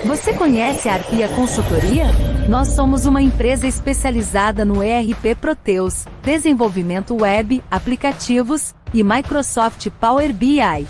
Você conhece a Arpia Consultoria? Nós somos uma empresa especializada no ERP Proteus, desenvolvimento web, aplicativos e Microsoft Power BI.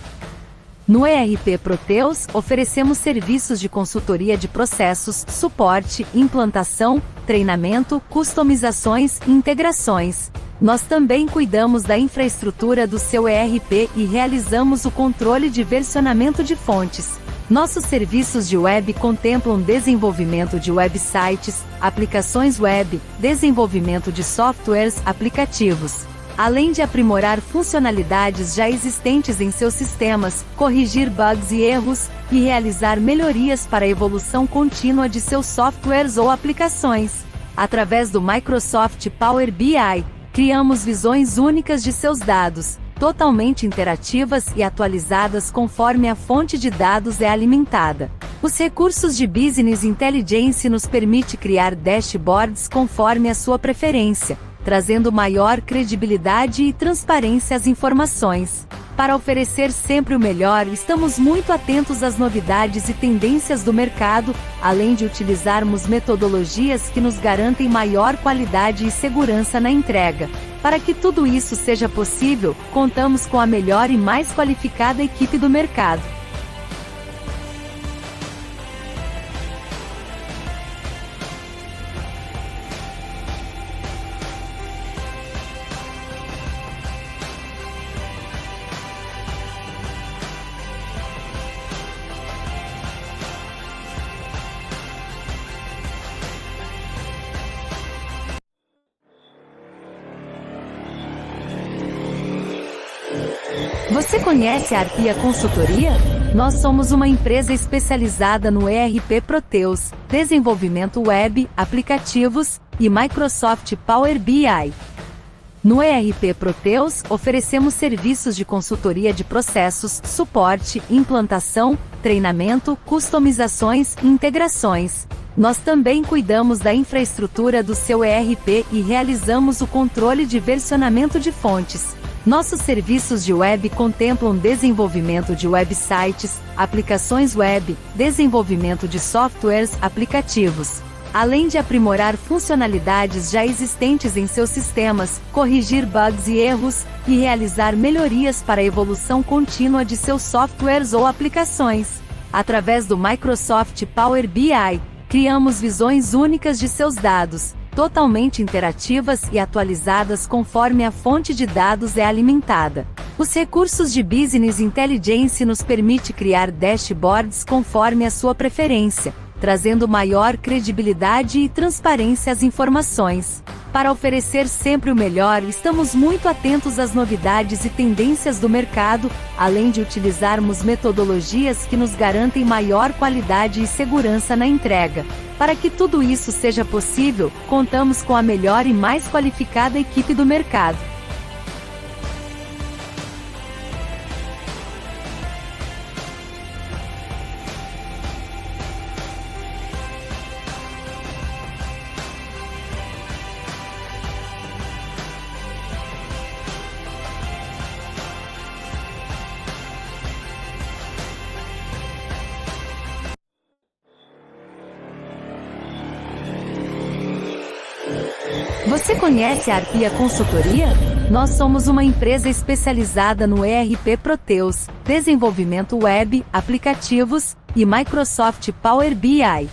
No ERP Proteus, oferecemos serviços de consultoria de processos, suporte, implantação, treinamento, customizações e integrações. Nós também cuidamos da infraestrutura do seu ERP e realizamos o controle de versionamento de fontes. Nossos serviços de web contemplam desenvolvimento de websites, aplicações web, desenvolvimento de softwares, aplicativos, além de aprimorar funcionalidades já existentes em seus sistemas, corrigir bugs e erros, e realizar melhorias para a evolução contínua de seus softwares ou aplicações. Através do Microsoft Power BI, criamos visões únicas de seus dados, totalmente interativas e atualizadas conforme a fonte de dados é alimentada. Os recursos de Business Intelligence nos permite criar dashboards conforme a sua preferência, trazendo maior credibilidade e transparência às informações. Para oferecer sempre o melhor, estamos muito atentos às novidades e tendências do mercado, além de utilizarmos metodologias que nos garantem maior qualidade e segurança na entrega. Para que tudo isso seja possível, contamos com a melhor e mais qualificada equipe do mercado. Você conhece a Arpia Consultoria? Nós somos uma empresa especializada no ERP Proteus, desenvolvimento web, aplicativos e Microsoft Power BI. No ERP Proteus, oferecemos serviços de consultoria de processos, suporte, implantação, treinamento, customizações e integrações. Nós também cuidamos da infraestrutura do seu ERP e realizamos o controle de versionamento de fontes. Nossos serviços de web contemplam desenvolvimento de websites, aplicações web, desenvolvimento de softwares, aplicativos, além de aprimorar funcionalidades já existentes em seus sistemas, corrigir bugs e erros, e realizar melhorias para a evolução contínua de seus softwares ou aplicações. Através do Microsoft Power BI, criamos visões únicas de seus dados, totalmente interativas e atualizadas conforme a fonte de dados é alimentada. Os recursos de Business Intelligence nos permite criar dashboards conforme a sua preferência, trazendo maior credibilidade e transparência às informações. Para oferecer sempre o melhor, estamos muito atentos às novidades e tendências do mercado, além de utilizarmos metodologias que nos garantem maior qualidade e segurança na entrega. Para que tudo isso seja possível, contamos com a melhor e mais qualificada equipe do mercado. Você conhece a Arpia Consultoria? Nós somos uma empresa especializada no ERP Proteus, desenvolvimento web, aplicativos e Microsoft Power BI.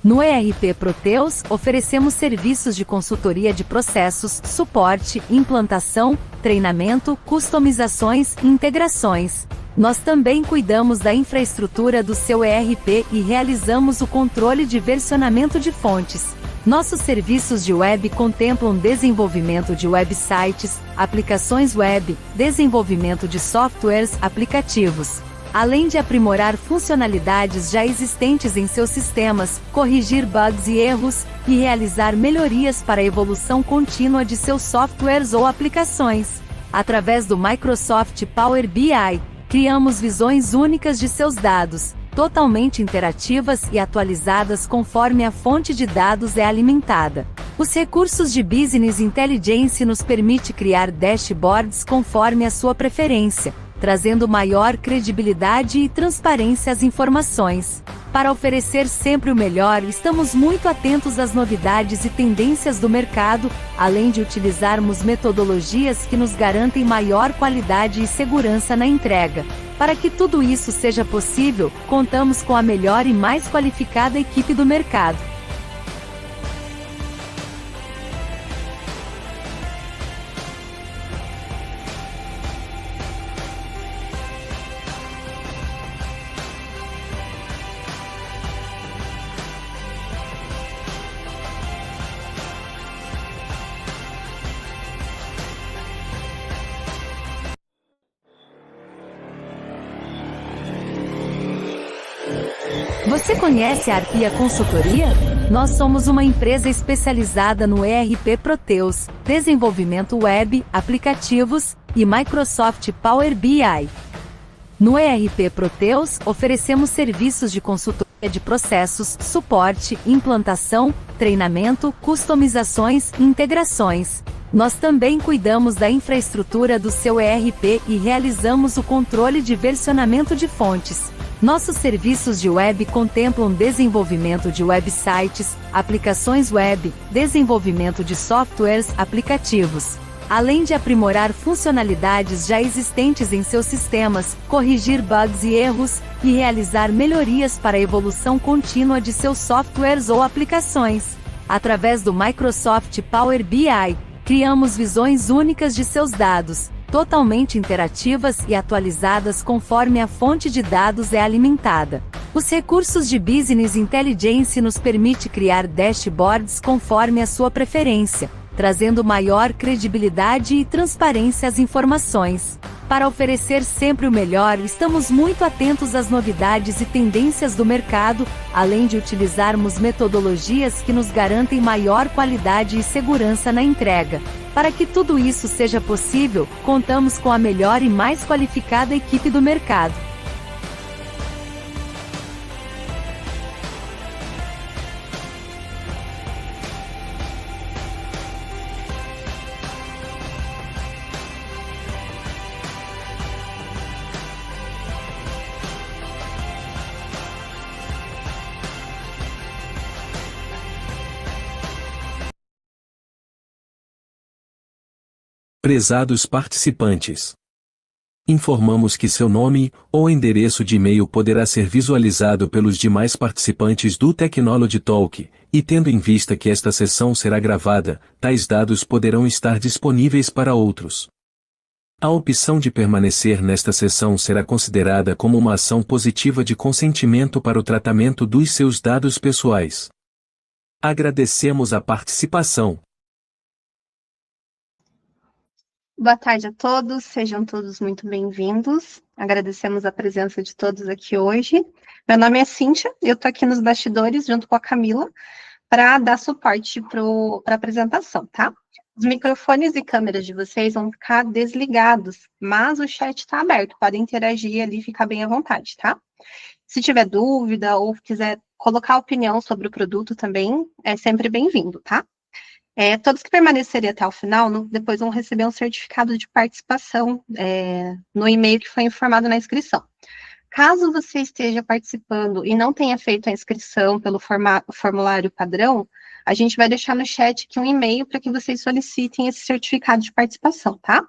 No ERP Proteus, oferecemos serviços de consultoria de processos, suporte, implantação, treinamento, customizações e integrações. Nós também cuidamos da infraestrutura do seu ERP e realizamos o controle de versionamento de fontes. Nossos serviços de web contemplam desenvolvimento de websites, aplicações web, desenvolvimento de softwares, aplicativos, além de aprimorar funcionalidades já existentes em seus sistemas, corrigir bugs e erros, e realizar melhorias para a evolução contínua de seus softwares ou aplicações. Através do Microsoft Power BI, criamos visões únicas de seus dados, totalmente interativas e atualizadas conforme a fonte de dados é alimentada. Os recursos de Business Intelligence nos permite criar dashboards conforme a sua preferência, trazendo maior credibilidade e transparência às informações. Para oferecer sempre o melhor, estamos muito atentos às novidades e tendências do mercado, além de utilizarmos metodologias que nos garantem maior qualidade e segurança na entrega. Para que tudo isso seja possível, contamos com a melhor e mais qualificada equipe do mercado. Você conhece a Arpia Consultoria? Nós somos uma empresa especializada no ERP Proteus, desenvolvimento web, aplicativos e Microsoft Power BI. No ERP Proteus, oferecemos serviços de consultoria de processos, suporte, implantação, treinamento, customizações e integrações. Nós também cuidamos da infraestrutura do seu ERP e realizamos o controle de versionamento de fontes. Nossos serviços de web contemplam desenvolvimento de websites, aplicações web, desenvolvimento de softwares, aplicativos, além de aprimorar funcionalidades já existentes em seus sistemas, corrigir bugs e erros, e realizar melhorias para a evolução contínua de seus softwares ou aplicações. Através do Microsoft Power BI, criamos visões únicas de seus dados, totalmente interativas e atualizadas conforme a fonte de dados é alimentada. Os recursos de Business Intelligence nos permite criar dashboards conforme a sua preferência, trazendo maior credibilidade e transparência às informações. Para oferecer sempre o melhor, estamos muito atentos às novidades e tendências do mercado, além de utilizarmos metodologias que nos garantem maior qualidade e segurança na entrega. Para que tudo isso seja possível, contamos com a melhor e mais qualificada equipe do mercado. Prezados participantes, informamos que seu nome ou endereço de e-mail poderá ser visualizado pelos demais participantes do Technology Talk, e tendo em vista que esta sessão será gravada, tais dados poderão estar disponíveis para outros. A opção de permanecer nesta sessão será considerada como uma ação positiva de consentimento para o tratamento dos seus dados pessoais. Agradecemos a participação. Boa tarde a todos, sejam todos muito bem-vindos. Agradecemos a presença de todos aqui hoje. Meu nome é Cíntia, eu estou aqui nos bastidores junto com a Camila para dar suporte para a apresentação, tá? Os microfones e câmeras de vocês vão ficar desligados, mas o chat está aberto, podem interagir ali e ficar bem à vontade, tá? Se tiver dúvida ou quiser colocar opinião sobre o produto também, é sempre bem-vindo, tá? Todos que permanecerem até o final, depois vão receber um certificado de participação no e-mail que foi informado na inscrição. Caso você esteja participando e não tenha feito a inscrição pelo formulário padrão, a gente vai deixar no chat aqui um e-mail para que vocês solicitem esse certificado de participação, tá?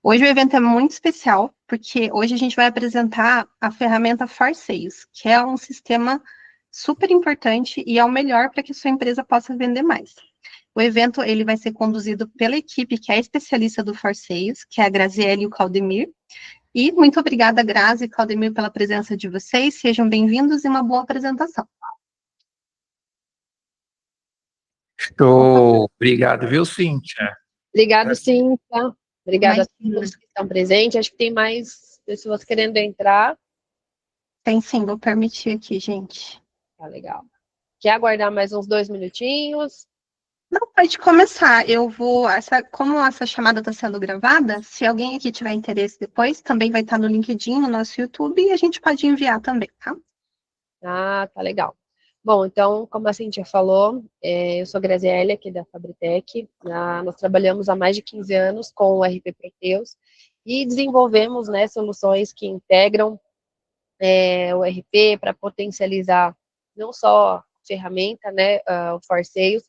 Hoje o evento é muito especial, porque hoje a gente vai apresentar a ferramenta ForSales, que é um sistema super importante e é o melhor para que a sua empresa possa vender mais. O evento ele vai ser conduzido pela equipe que é especialista do ForSales, que é a Graziele e o Claudemir. E muito obrigada, Grazi e Claudemir, pela presença de vocês. Sejam bem-vindos e uma boa apresentação. Show! Obrigado, viu, Cíntia? Obrigado, Cíntia. Obrigada a todos que estão presentes. Acho que tem mais pessoas querendo entrar. Tem sim, vou permitir aqui, gente. Tá legal. Quer aguardar mais uns 2 minutinhos? Não, pode começar. Eu vou, como essa chamada está sendo gravada, se alguém aqui tiver interesse depois, também vai estar no LinkedIn, no nosso YouTube, e a gente pode enviar também, tá? Ah, tá legal. Bom, então, como a Cíntia falou, eu sou a Graziele, aqui da Fabritech. Nós trabalhamos há mais de 15 anos com o RP Proteus, e desenvolvemos, né, soluções que integram o RP para potencializar não só a ferramenta, né, o ForSales,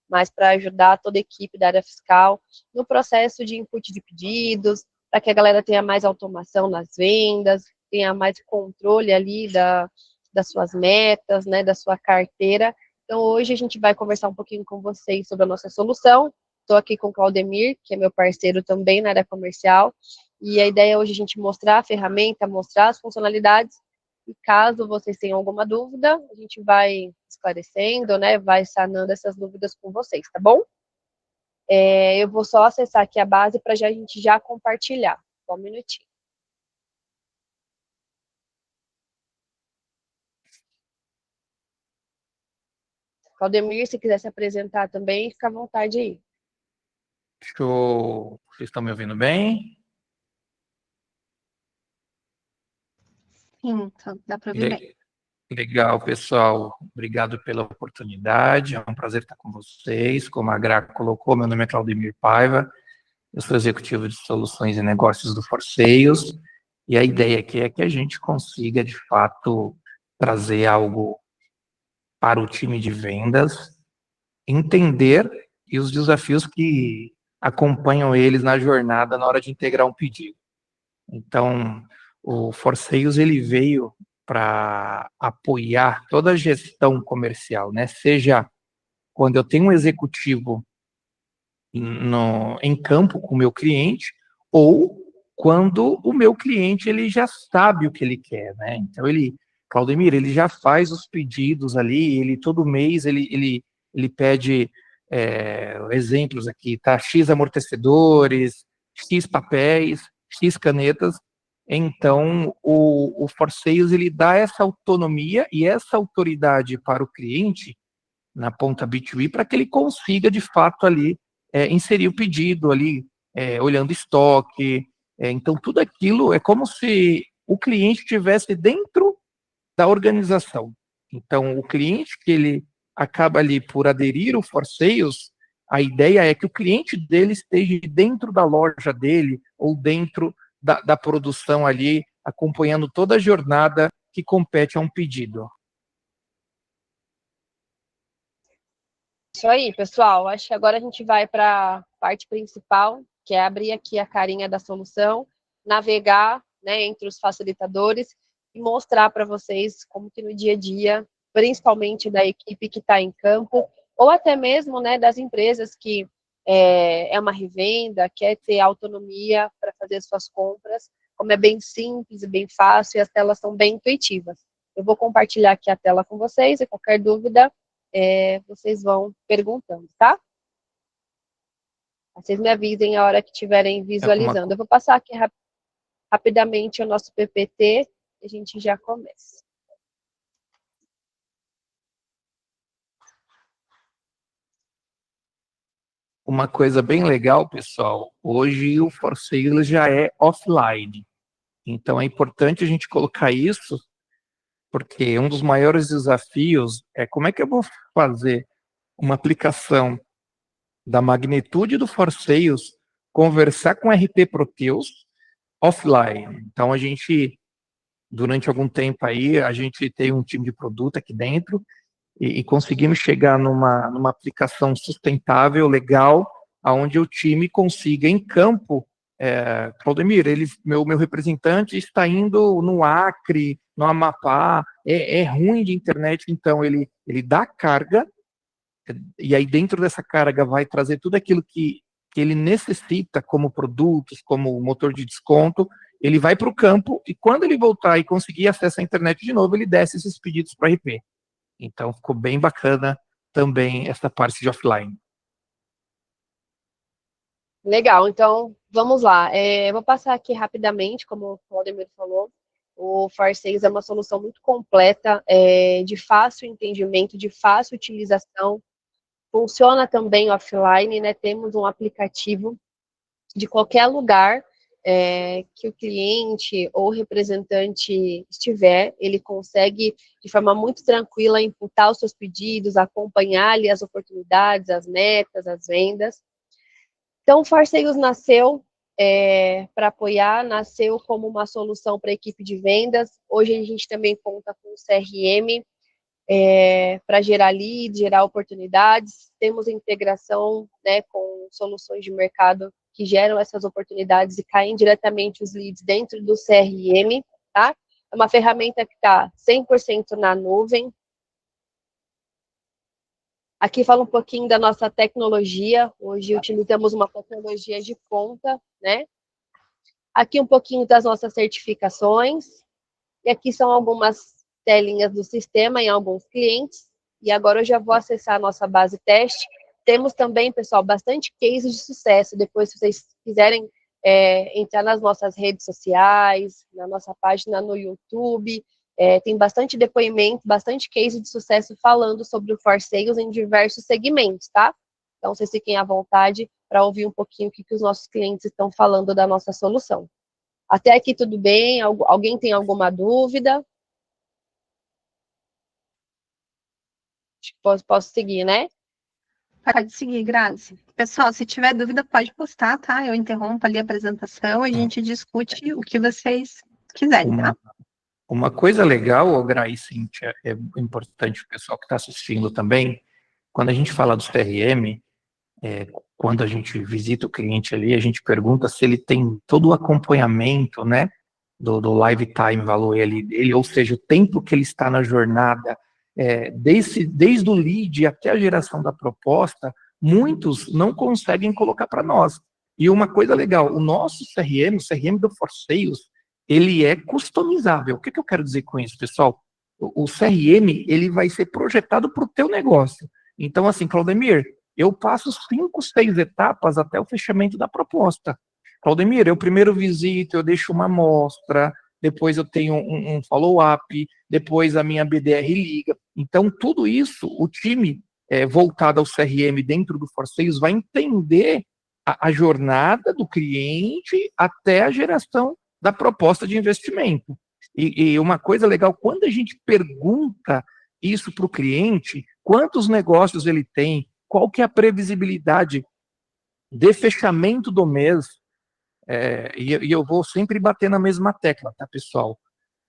mas para ajudar toda a equipe da área fiscal no processo de input de pedidos, para que a galera tenha mais automação nas vendas, tenha mais controle ali das suas metas, né, da sua carteira. Então, hoje a gente vai conversar um pouquinho com vocês sobre a nossa solução. Estou aqui com o Claudemir, que é meu parceiro também na área comercial, e a ideia é hoje a gente mostrar a ferramenta, mostrar as funcionalidades, e caso vocês tenham alguma dúvida, a gente vai esclarecendo, né, vai sanando essas dúvidas com vocês, tá bom? Eu vou só acessar aqui a base para a gente já compartilhar. Só um minutinho. Claudemir, se quiser se apresentar também, fica à vontade aí. Show. Vocês estão me ouvindo bem? Sim, então dá para ouvir bem. Legal, pessoal. Obrigado pela oportunidade. É um prazer estar com vocês. Como a Gra colocou, meu nome é Claudemir Paiva. Eu sou executivo de soluções e negócios do ForSales. E a ideia aqui é que a gente consiga, de fato, trazer algo para o time de vendas, entender e os desafios que acompanham eles na jornada na hora de integrar um pedido. Então, o ForSales ele veio para apoiar toda a gestão comercial, né? Seja quando eu tenho um executivo em campo com o meu cliente, ou quando o meu cliente ele já sabe o que ele quer, né? Então, Claudemir, ele já faz os pedidos ali, ele todo mês ele pede exemplos aqui, tá? X amortecedores, X papéis, X canetas. Então, o ForSales ele dá essa autonomia e essa autoridade para o cliente na ponta B2B para que ele consiga, de fato, ali inserir o pedido ali, olhando estoque. Então, tudo aquilo é como se o cliente estivesse dentro da organização. Então, o cliente que ele acaba ali por aderir ao ForSales, a ideia é que o cliente dele esteja dentro da loja dele ou dentro da produção ali, acompanhando toda a jornada que compete a um pedido. Isso aí, pessoal. Acho que agora a gente vai para a parte principal, que é abrir aqui a carinha da solução, navegar, né, entre os facilitadores e mostrar para vocês como que no dia a dia, principalmente da equipe que está em campo, ou até mesmo, né, das empresas que é uma revenda, quer ter autonomia para fazer suas compras, como é bem simples e bem fácil, e as telas são bem intuitivas. Eu vou compartilhar aqui a tela com vocês, e qualquer dúvida, vocês vão perguntando, tá? Vocês me avisem a hora que estiverem visualizando. Eu vou passar aqui rapidamente o nosso PPT e a gente já começa. Uma coisa bem legal, pessoal, hoje o ForSales já é offline. Então é importante a gente colocar isso, porque um dos maiores desafios é como é que eu vou fazer uma aplicação da magnitude do ForSales conversar com o RP Proteus offline. Então a gente, durante algum tempo aí, a gente tem um time de produto aqui dentro e conseguimos chegar numa aplicação sustentável, legal, onde o time consiga em campo, Claudemir, meu representante está indo no Acre, no Amapá, é ruim de internet, então ele dá carga, e aí dentro dessa carga vai trazer tudo aquilo que ele necessita como produtos, como motor de desconto, ele vai para o campo, e quando ele voltar e conseguir acesso à internet de novo, ele desce esses pedidos para RP. Então, ficou bem bacana também essa parte de offline. Legal, então, vamos lá. Vou passar aqui rapidamente, como o Claudemir falou, o ForSales é uma solução muito completa, de fácil entendimento, de fácil utilização, funciona também offline, né? Temos um aplicativo de qualquer lugar que o cliente ou representante estiver, ele consegue, de forma muito tranquila, imputar os seus pedidos, acompanhar ali as oportunidades, as metas, as vendas. Então, o ForSales nasceu para apoiar, nasceu como uma solução para a equipe de vendas. Hoje a gente também conta com o CRM, para gerar leads, gerar oportunidades. Temos integração, né, com soluções de mercado que geram essas oportunidades e caem diretamente os leads dentro do CRM, tá? É uma ferramenta que está 100% na nuvem. Aqui fala um pouquinho da nossa tecnologia. Hoje utilizamos uma tecnologia de ponta, né? Aqui um pouquinho das nossas certificações. E aqui são algumas telinhas do sistema em alguns clientes. E agora eu já vou acessar a nossa base teste. Temos também, pessoal, bastante cases de sucesso. Depois, se vocês quiserem entrar nas nossas redes sociais, na nossa página no YouTube, tem bastante depoimento, bastante case de sucesso falando sobre o For Sales em diversos segmentos, tá? Então, vocês fiquem à vontade para ouvir um pouquinho o que os nossos clientes estão falando da nossa solução. Até aqui tudo bem? Alguém tem alguma dúvida? Posso seguir, né? Pode seguir, Grazi. Pessoal, se tiver dúvida, pode postar, tá? Eu interrompo ali a apresentação e a gente discute o que vocês quiserem, tá? Uma coisa legal, Gra e Cíntia, é importante o pessoal que está assistindo também, quando a gente fala do CRM, quando a gente visita o cliente ali, a gente pergunta se ele tem todo o acompanhamento, né, do lifetime value dele, ou seja, o tempo que ele está na jornada, desde o lead até a geração da proposta, muitos não conseguem colocar para nós. E uma coisa legal, o nosso CRM, o CRM do For Sales, ele é customizável. O que eu quero dizer com isso, pessoal? O CRM, ele vai ser projetado para o teu negócio. Então, assim, Claudemir, eu passo 5, 6 etapas até o fechamento da proposta. Claudemir, eu primeiro visito, eu deixo uma amostra, depois eu tenho um follow-up, depois a minha BDR liga. Então, tudo isso, o time voltado ao CRM dentro do For Sales vai entender a jornada do cliente até a geração da proposta de investimento. E uma coisa legal, quando a gente pergunta isso para o cliente, quantos negócios ele tem, qual que é a previsibilidade de fechamento do mês, e eu vou sempre bater na mesma tecla, tá, pessoal?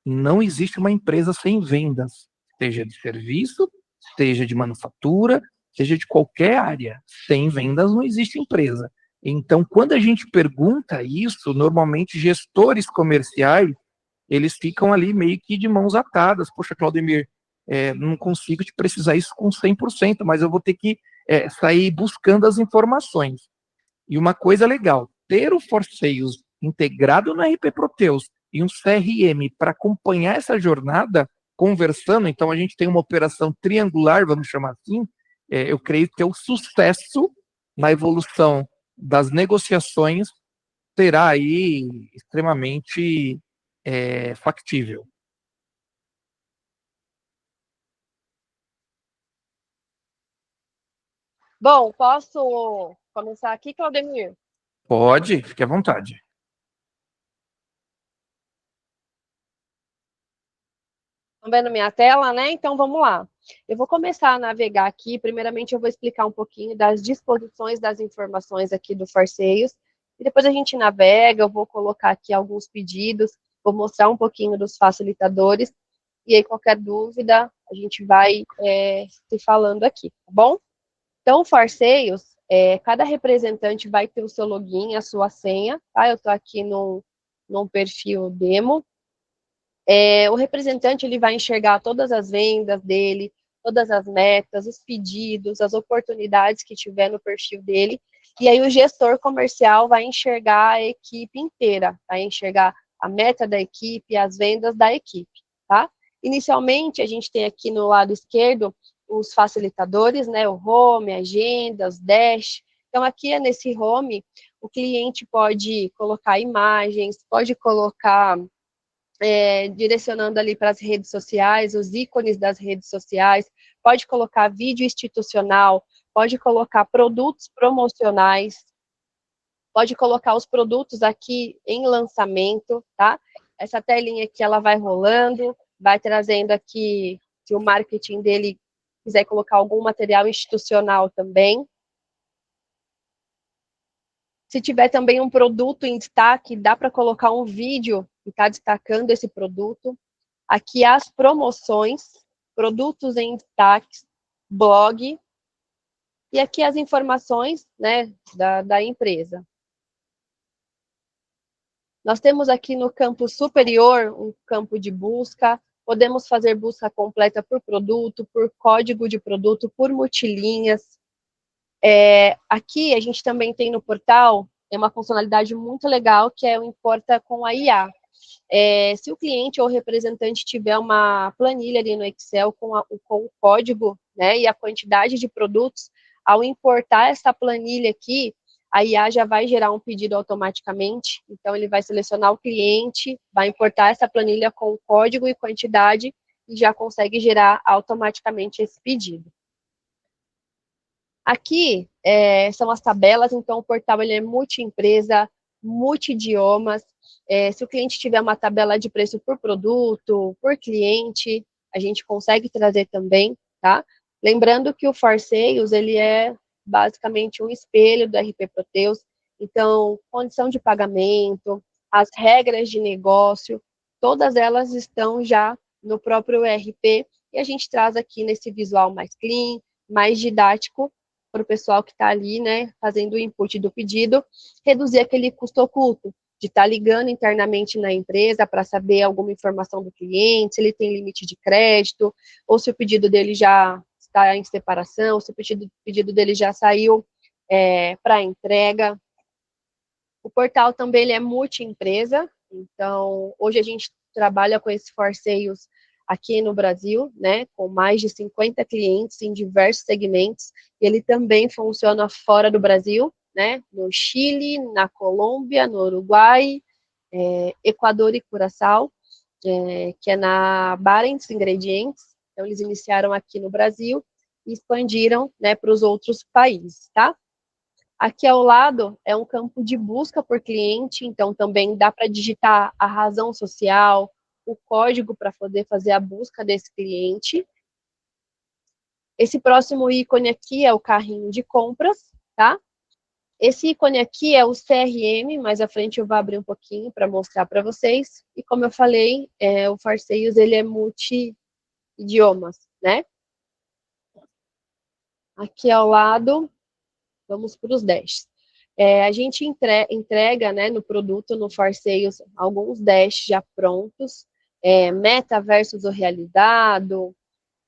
Não existe uma empresa sem vendas, seja de serviço, seja de manufatura, seja de qualquer área. Sem vendas não existe empresa. Então, quando a gente pergunta isso, normalmente gestores comerciais, eles ficam ali meio que de mãos atadas. Poxa, Claudemir, não consigo te precisar isso com 100%, mas eu vou ter que sair buscando as informações. E uma coisa legal, ter o For Sales integrado no RP Proteus e um CRM para acompanhar essa jornada, conversando, então a gente tem uma operação triangular, vamos chamar assim, eu creio que o sucesso na evolução das negociações será aí extremamente factível. Bom, posso começar aqui, Claudemir? Pode, fique à vontade. Estão vendo minha tela, né? Então vamos lá. Eu vou começar a navegar aqui. Primeiramente, eu vou explicar um pouquinho das disposições das informações aqui do For Sales. E depois a gente navega, eu vou colocar aqui alguns pedidos, vou mostrar um pouquinho dos facilitadores. E aí, qualquer dúvida, a gente vai se falando aqui, tá bom? Então, o For Sales, cada representante vai ter o seu login, a sua senha, tá? Eu estou aqui num perfil demo. O representante ele vai enxergar todas as vendas dele, todas as metas, os pedidos, as oportunidades que tiver no perfil dele, e aí o gestor comercial vai enxergar a equipe inteira, vai enxergar a meta da equipe, as vendas da equipe, tá? Inicialmente, a gente tem aqui no lado esquerdo os facilitadores, né, o home, agenda, os dash. Então, aqui nesse home, o cliente pode colocar imagens, pode colocar direcionando ali para as redes sociais, os ícones das redes sociais, pode colocar vídeo institucional, pode colocar produtos promocionais, pode colocar os produtos aqui em lançamento, tá? Essa telinha aqui, ela vai rolando, vai trazendo aqui, se o marketing dele quiser colocar algum material institucional também. Se tiver também um produto em destaque, dá para colocar um vídeo que está destacando esse produto. Aqui as promoções, produtos em destaque, blog, e aqui as informações, né, da empresa. Nós temos aqui no campo superior um campo de busca. Podemos fazer busca completa por produto, por código de produto, por multilinhas. Aqui a gente também tem no portal uma funcionalidade muito legal, que é o Importa com a IA. Se o cliente ou o representante tiver uma planilha ali no Excel com o código, né, e a quantidade de produtos, ao importar essa planilha aqui, a IA já vai gerar um pedido automaticamente. Então, ele vai selecionar o cliente, vai importar essa planilha com o código e quantidade e já consegue gerar automaticamente esse pedido. Aqui são as tabelas, então o portal ele é multi-empresa, multi-idiomas. Se o cliente tiver uma tabela de preço por produto, por cliente, a gente consegue trazer também, tá? Lembrando que o For Sales, ele é basicamente um espelho do RP Proteus, então, condição de pagamento, as regras de negócio, todas elas estão já no próprio ERP, e a gente traz aqui nesse visual mais clean, mais didático, para o pessoal que está ali, né, fazendo o input do pedido, reduzir aquele custo oculto, de estar ligando internamente na empresa para saber alguma informação do cliente, se ele tem limite de crédito, ou se o pedido dele já está em separação, se o pedido dele já saiu para entrega. O portal também ele é multi-empresa, então hoje a gente trabalha com esse For Sales aqui no Brasil, né, com mais de 50 clientes em diversos segmentos. Ele também funciona fora do Brasil, né, no Chile, na Colômbia, no Uruguai, Equador e Curaçao, que é na Barents Ingredientes. Então, eles iniciaram aqui no Brasil e expandiram, né, para os outros países, tá? Aqui ao lado é um campo de busca por cliente, então também dá para digitar a razão social, o código para poder fazer a busca desse cliente. Esse próximo ícone aqui é o carrinho de compras, tá? Esse ícone aqui é o CRM, mais à frente eu vou abrir um pouquinho para mostrar para vocês. E como eu falei, o For Sales, ele é multi-idiomas, né? Aqui ao lado, vamos para os dashes. A gente entrega, né, no produto, no For Sales, alguns dashes já prontos, meta versus o realizado,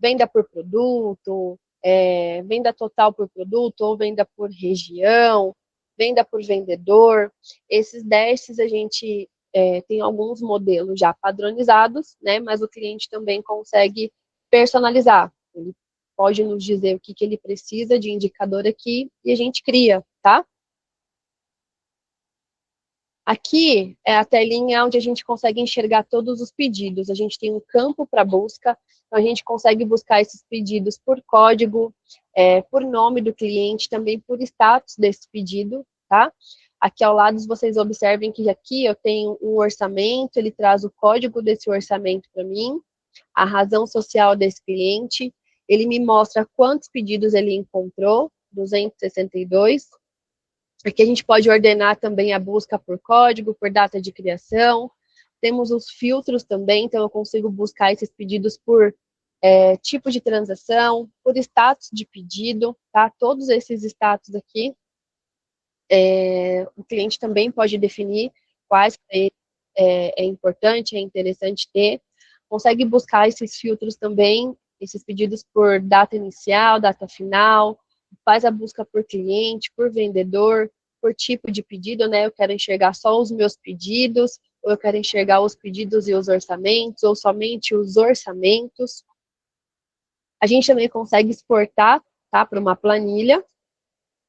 venda por produto, venda total por produto, ou venda por região, venda por vendedor. Esses dashes a gente tem alguns modelos já padronizados, né, mas o cliente também consegue personalizar. Ele pode nos dizer o que ele precisa de indicador aqui e a gente cria, tá? Aqui é a telinha onde a gente consegue enxergar todos os pedidos. A gente tem um campo para busca, então a gente consegue buscar esses pedidos por código, por nome do cliente, também por status desse pedido, tá? Aqui ao lado vocês observem que aqui eu tenho um orçamento, ele traz o código desse orçamento para mim, a razão social desse cliente, ele me mostra quantos pedidos ele encontrou, 262. Aqui a gente pode ordenar também a busca por código, por data de criação. Temos os filtros também, então eu consigo buscar esses pedidos por tipo de transação, por status de pedido, tá? Todos esses status aqui, o cliente também pode definir quais para ele é importante, é interessante ter. Consegue buscar esses filtros também, esses pedidos por data inicial, data final, faz a busca por cliente, por vendedor, por tipo de pedido, né? Eu quero enxergar só os meus pedidos, ou eu quero enxergar os pedidos e os orçamentos, ou somente os orçamentos. A gente também consegue exportar, tá, para uma planilha.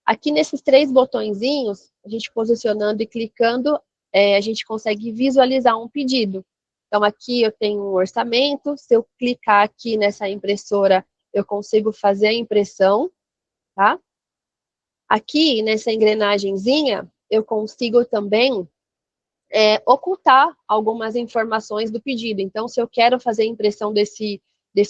Aqui nesses 3 botõezinhos, a gente posicionando e clicando, a gente consegue visualizar um pedido. Então, aqui eu tenho um orçamento, se eu clicar aqui nessa impressora, eu consigo fazer a impressão, tá? Aqui, nessa engrenagemzinha, eu consigo também ocultar algumas informações do pedido. Então, se eu quero fazer a impressão desse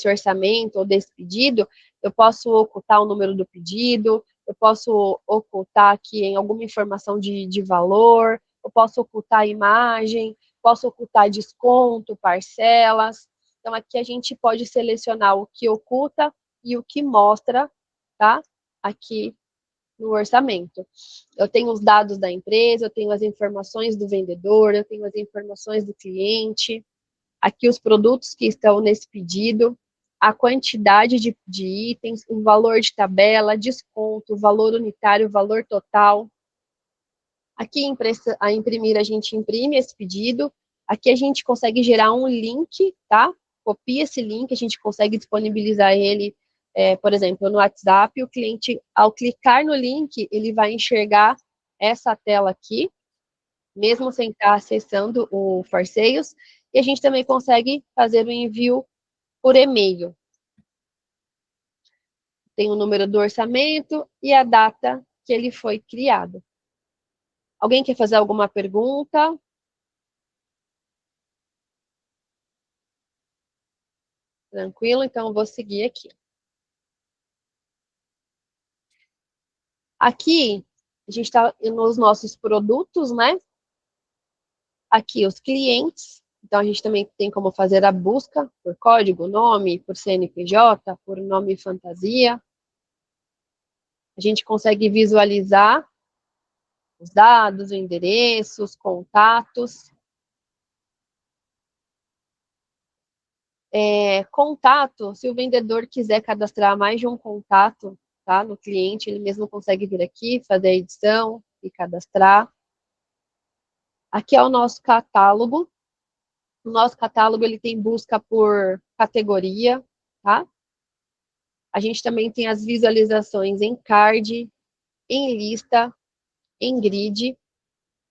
orçamento ou desse pedido, eu posso ocultar o número do pedido, eu posso ocultar aqui em alguma informação de valor, eu posso ocultar imagem, posso ocultar desconto, parcelas. Então, aqui a gente pode selecionar o que oculta e o que mostra, tá? Aqui no orçamento. Eu tenho os dados da empresa, eu tenho as informações do vendedor, eu tenho as informações do cliente, aqui os produtos que estão nesse pedido, a quantidade de itens, o valor de tabela, desconto, valor unitário, valor total. Aqui a imprimir, a gente imprime esse pedido. Aqui a gente consegue gerar um link, tá? Copia esse link, a gente consegue disponibilizar ele, por exemplo, no WhatsApp. O cliente, ao clicar no link, ele vai enxergar essa tela aqui, mesmo sem estar acessando o ForSales. E a gente também consegue fazer o envio por e-mail. Tem o número do orçamento e a data que ele foi criado. Alguém quer fazer alguma pergunta? Tranquilo, então eu vou seguir aqui. Aqui, a gente está nos nossos produtos, né? Aqui, os clientes. Então, a gente também tem como fazer a busca por código, nome, por CNPJ, por nome fantasia. A gente consegue visualizar os dados, o endereço, os contatos. Contato, se o vendedor quiser cadastrar mais de um contato, tá, no cliente, ele mesmo consegue vir aqui, fazer a edição e cadastrar. Aqui é o nosso catálogo. O nosso catálogo, ele tem busca por categoria, tá? A gente também tem as visualizações em card, em lista, em grid.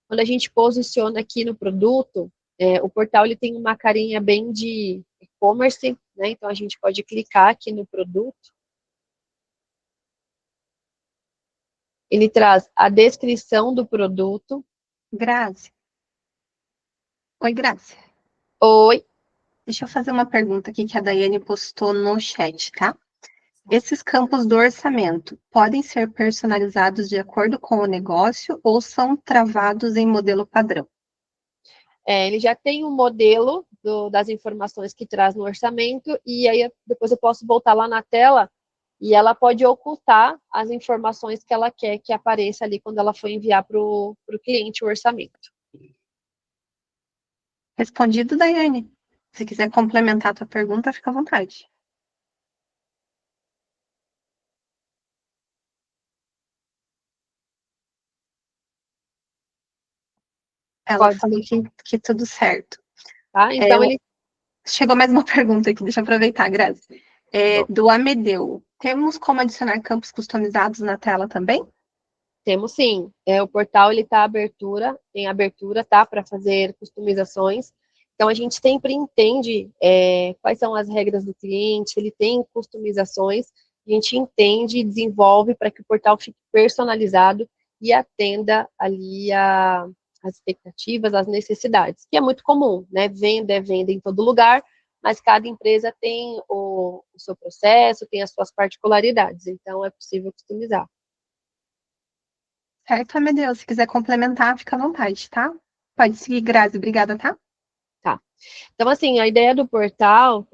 Quando a gente posiciona aqui no produto, o portal ele tem uma carinha bem de e-commerce, né? Então a gente pode clicar aqui no produto. Ele traz a descrição do produto. Grazi. Oi, Grazi. Oi. Deixa eu fazer uma pergunta aqui que a Daiane postou no chat, tá? Esses campos do orçamento podem ser personalizados de acordo com o negócio ou são travados em modelo padrão? Ele já tem um modelo das informações que traz no orçamento, e aí depois eu posso voltar lá na tela e ela pode ocultar as informações que ela quer que apareça ali quando ela for enviar para o cliente o orçamento. Respondido, Daiane. Se quiser complementar a tua pergunta, fica à vontade. Ela falou que tudo certo. Tá? Então, Chegou mais uma pergunta aqui, deixa eu aproveitar, Grazi. Do Amedeu, temos como adicionar campos customizados na tela também? Temos sim. O portal ele tem abertura, tá, para fazer customizações. Então a gente sempre entende quais são as regras do cliente, se ele tem customizações, a gente entende e desenvolve para que o portal fique personalizado e atenda ali as expectativas, as necessidades, que é muito comum, né? Venda é venda em todo lugar, mas cada empresa tem o seu processo, tem as suas particularidades, então é possível customizar. Certo, Amedeu. Se quiser complementar, fica à vontade, tá? Pode seguir, Grazi. Obrigada, tá? Tá. Então, assim, a ideia do portal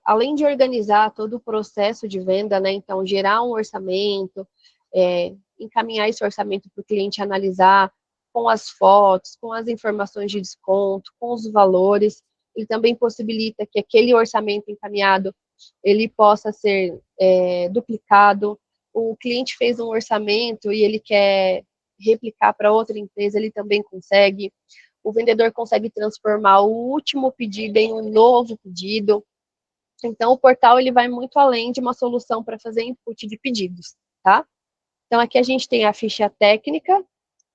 além de organizar todo o processo de venda, né? Então, gerar um orçamento, encaminhar esse orçamento para o cliente analisar com as fotos, com as informações de desconto, com os valores. Ele também possibilita que aquele orçamento encaminhado, ele possa ser duplicado. O cliente fez um orçamento e ele quer replicar para outra empresa, ele também consegue. O vendedor consegue transformar o último pedido em um novo pedido. Então, o portal ele vai muito além de uma solução para fazer input de pedidos, tá? Então, aqui a gente tem a ficha técnica,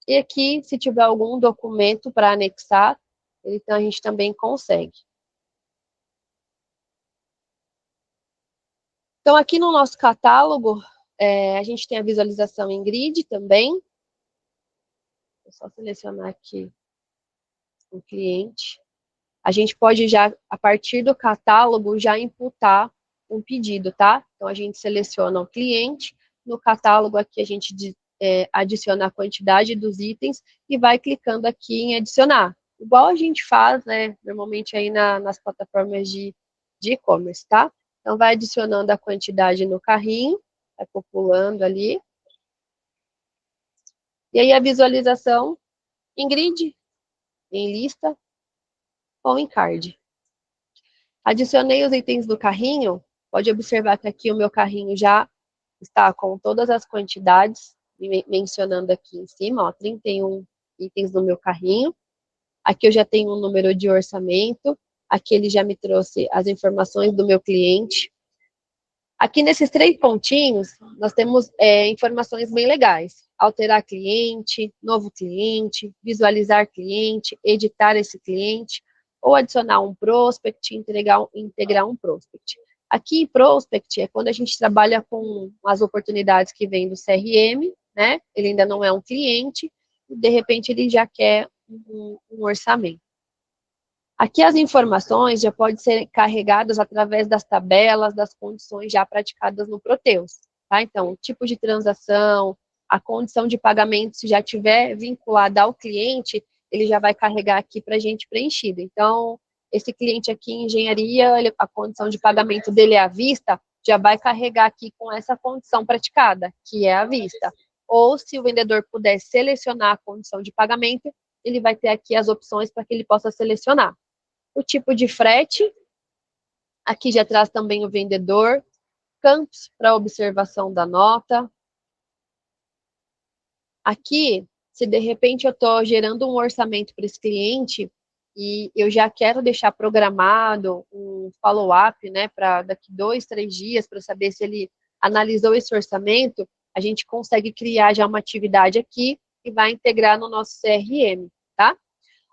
e aqui, se tiver algum documento para anexar, então a gente também consegue. Então, aqui no nosso catálogo, a gente tem a visualização em grid também. Vou só selecionar aqui o cliente. A gente pode já, a partir do catálogo, já imputar um pedido, tá? Então, a gente seleciona o cliente, no catálogo aqui a gente adiciona a quantidade dos itens e vai clicando aqui em adicionar. Igual a gente faz, né, normalmente aí nas plataformas de e-commerce, tá? Então, vai adicionando a quantidade no carrinho, vai populando ali. E aí a visualização em grid, em lista ou em card. Adicionei os itens do carrinho, pode observar que aqui o meu carrinho já está com todas as quantidades, mencionando aqui em cima, ó, 31 itens no meu carrinho. Aqui eu já tenho um número de orçamento, aqui ele já me trouxe as informações do meu cliente. Aqui nesses 3 pontinhos, nós temos informações bem legais. Alterar cliente, novo cliente, visualizar cliente, editar esse cliente, ou adicionar um prospect, integrar um prospect. Aqui, prospect é quando a gente trabalha com as oportunidades que vêm do CRM, né? Ele ainda não é um cliente, e de repente ele já quer um orçamento. Aqui as informações já podem ser carregadas através das tabelas, das condições já praticadas no Proteus, tá? Então, o tipo de transação, a condição de pagamento, se já tiver vinculada ao cliente, ele já vai carregar aqui para a gente preenchido. Então, esse cliente aqui em engenharia, a condição de pagamento dele é à vista, já vai carregar aqui com essa condição praticada, que é à vista. Ou, se o vendedor puder selecionar a condição de pagamento, ele vai ter aqui as opções para que ele possa selecionar. O tipo de frete, aqui já traz também o vendedor, campos para observação da nota. Aqui, se de repente eu estou gerando um orçamento para esse cliente e eu já quero deixar programado um follow-up, né, para daqui 2, 3 dias, para saber se ele analisou esse orçamento, a gente consegue criar já uma atividade aqui e vai integrar no nosso CRM, tá?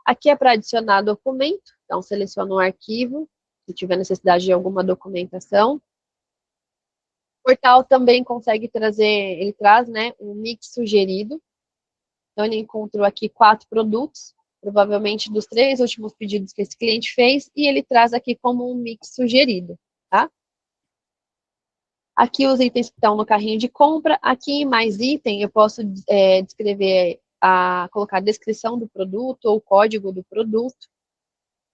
Aqui é para adicionar documento, então seleciono um arquivo, se tiver necessidade de alguma documentação. O portal também consegue trazer, ele traz, né, um mix sugerido. Então, ele encontrou aqui 4 produtos, provavelmente dos 3 últimos pedidos que esse cliente fez, e ele traz aqui como um mix sugerido, tá? Aqui os itens que estão no carrinho de compra. Aqui em mais item, eu posso descrever, colocar a descrição do produto ou o código do produto.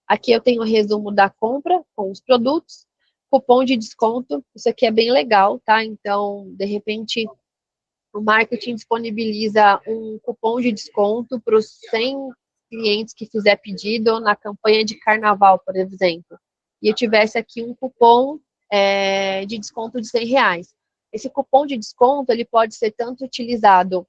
Aqui eu tenho o resumo da compra com os produtos, cupom de desconto, isso aqui é bem legal, tá? Então, de repente, o marketing disponibiliza um cupom de desconto para os 100 clientes que fizer pedido na campanha de carnaval, por exemplo. E eu tivesse aqui um cupom de desconto de R$100. Esse cupom de desconto, ele pode ser tanto utilizado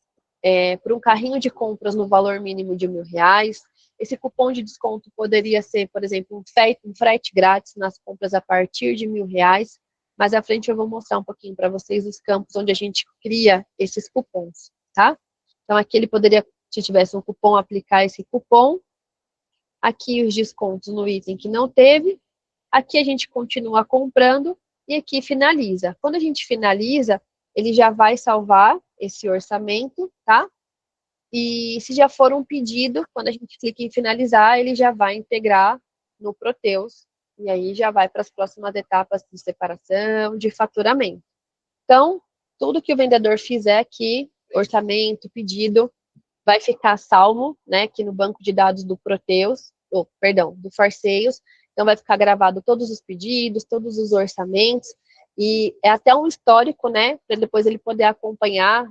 por um carrinho de compras no valor mínimo de R$1.000. Esse cupom de desconto poderia ser, por exemplo, um frete grátis nas compras a partir de R$1.000. Mais à frente eu vou mostrar um pouquinho para vocês os campos onde a gente cria esses cupons, tá? Então, aqui ele poderia, se tivesse um cupom, aplicar esse cupom. Aqui os descontos no item que não teve. Aqui a gente continua comprando e aqui finaliza. Quando a gente finaliza, ele já vai salvar esse orçamento, tá? E se já for um pedido, quando a gente clica em finalizar, ele já vai integrar no Proteus. E aí já vai para as próximas etapas de separação, de faturamento. Então, tudo que o vendedor fizer aqui, orçamento, pedido, vai ficar salvo, né, aqui no banco de dados do Proteus, do ForSales. Então, vai ficar gravado todos os pedidos, todos os orçamentos, e é até um histórico, né, para depois ele poder acompanhar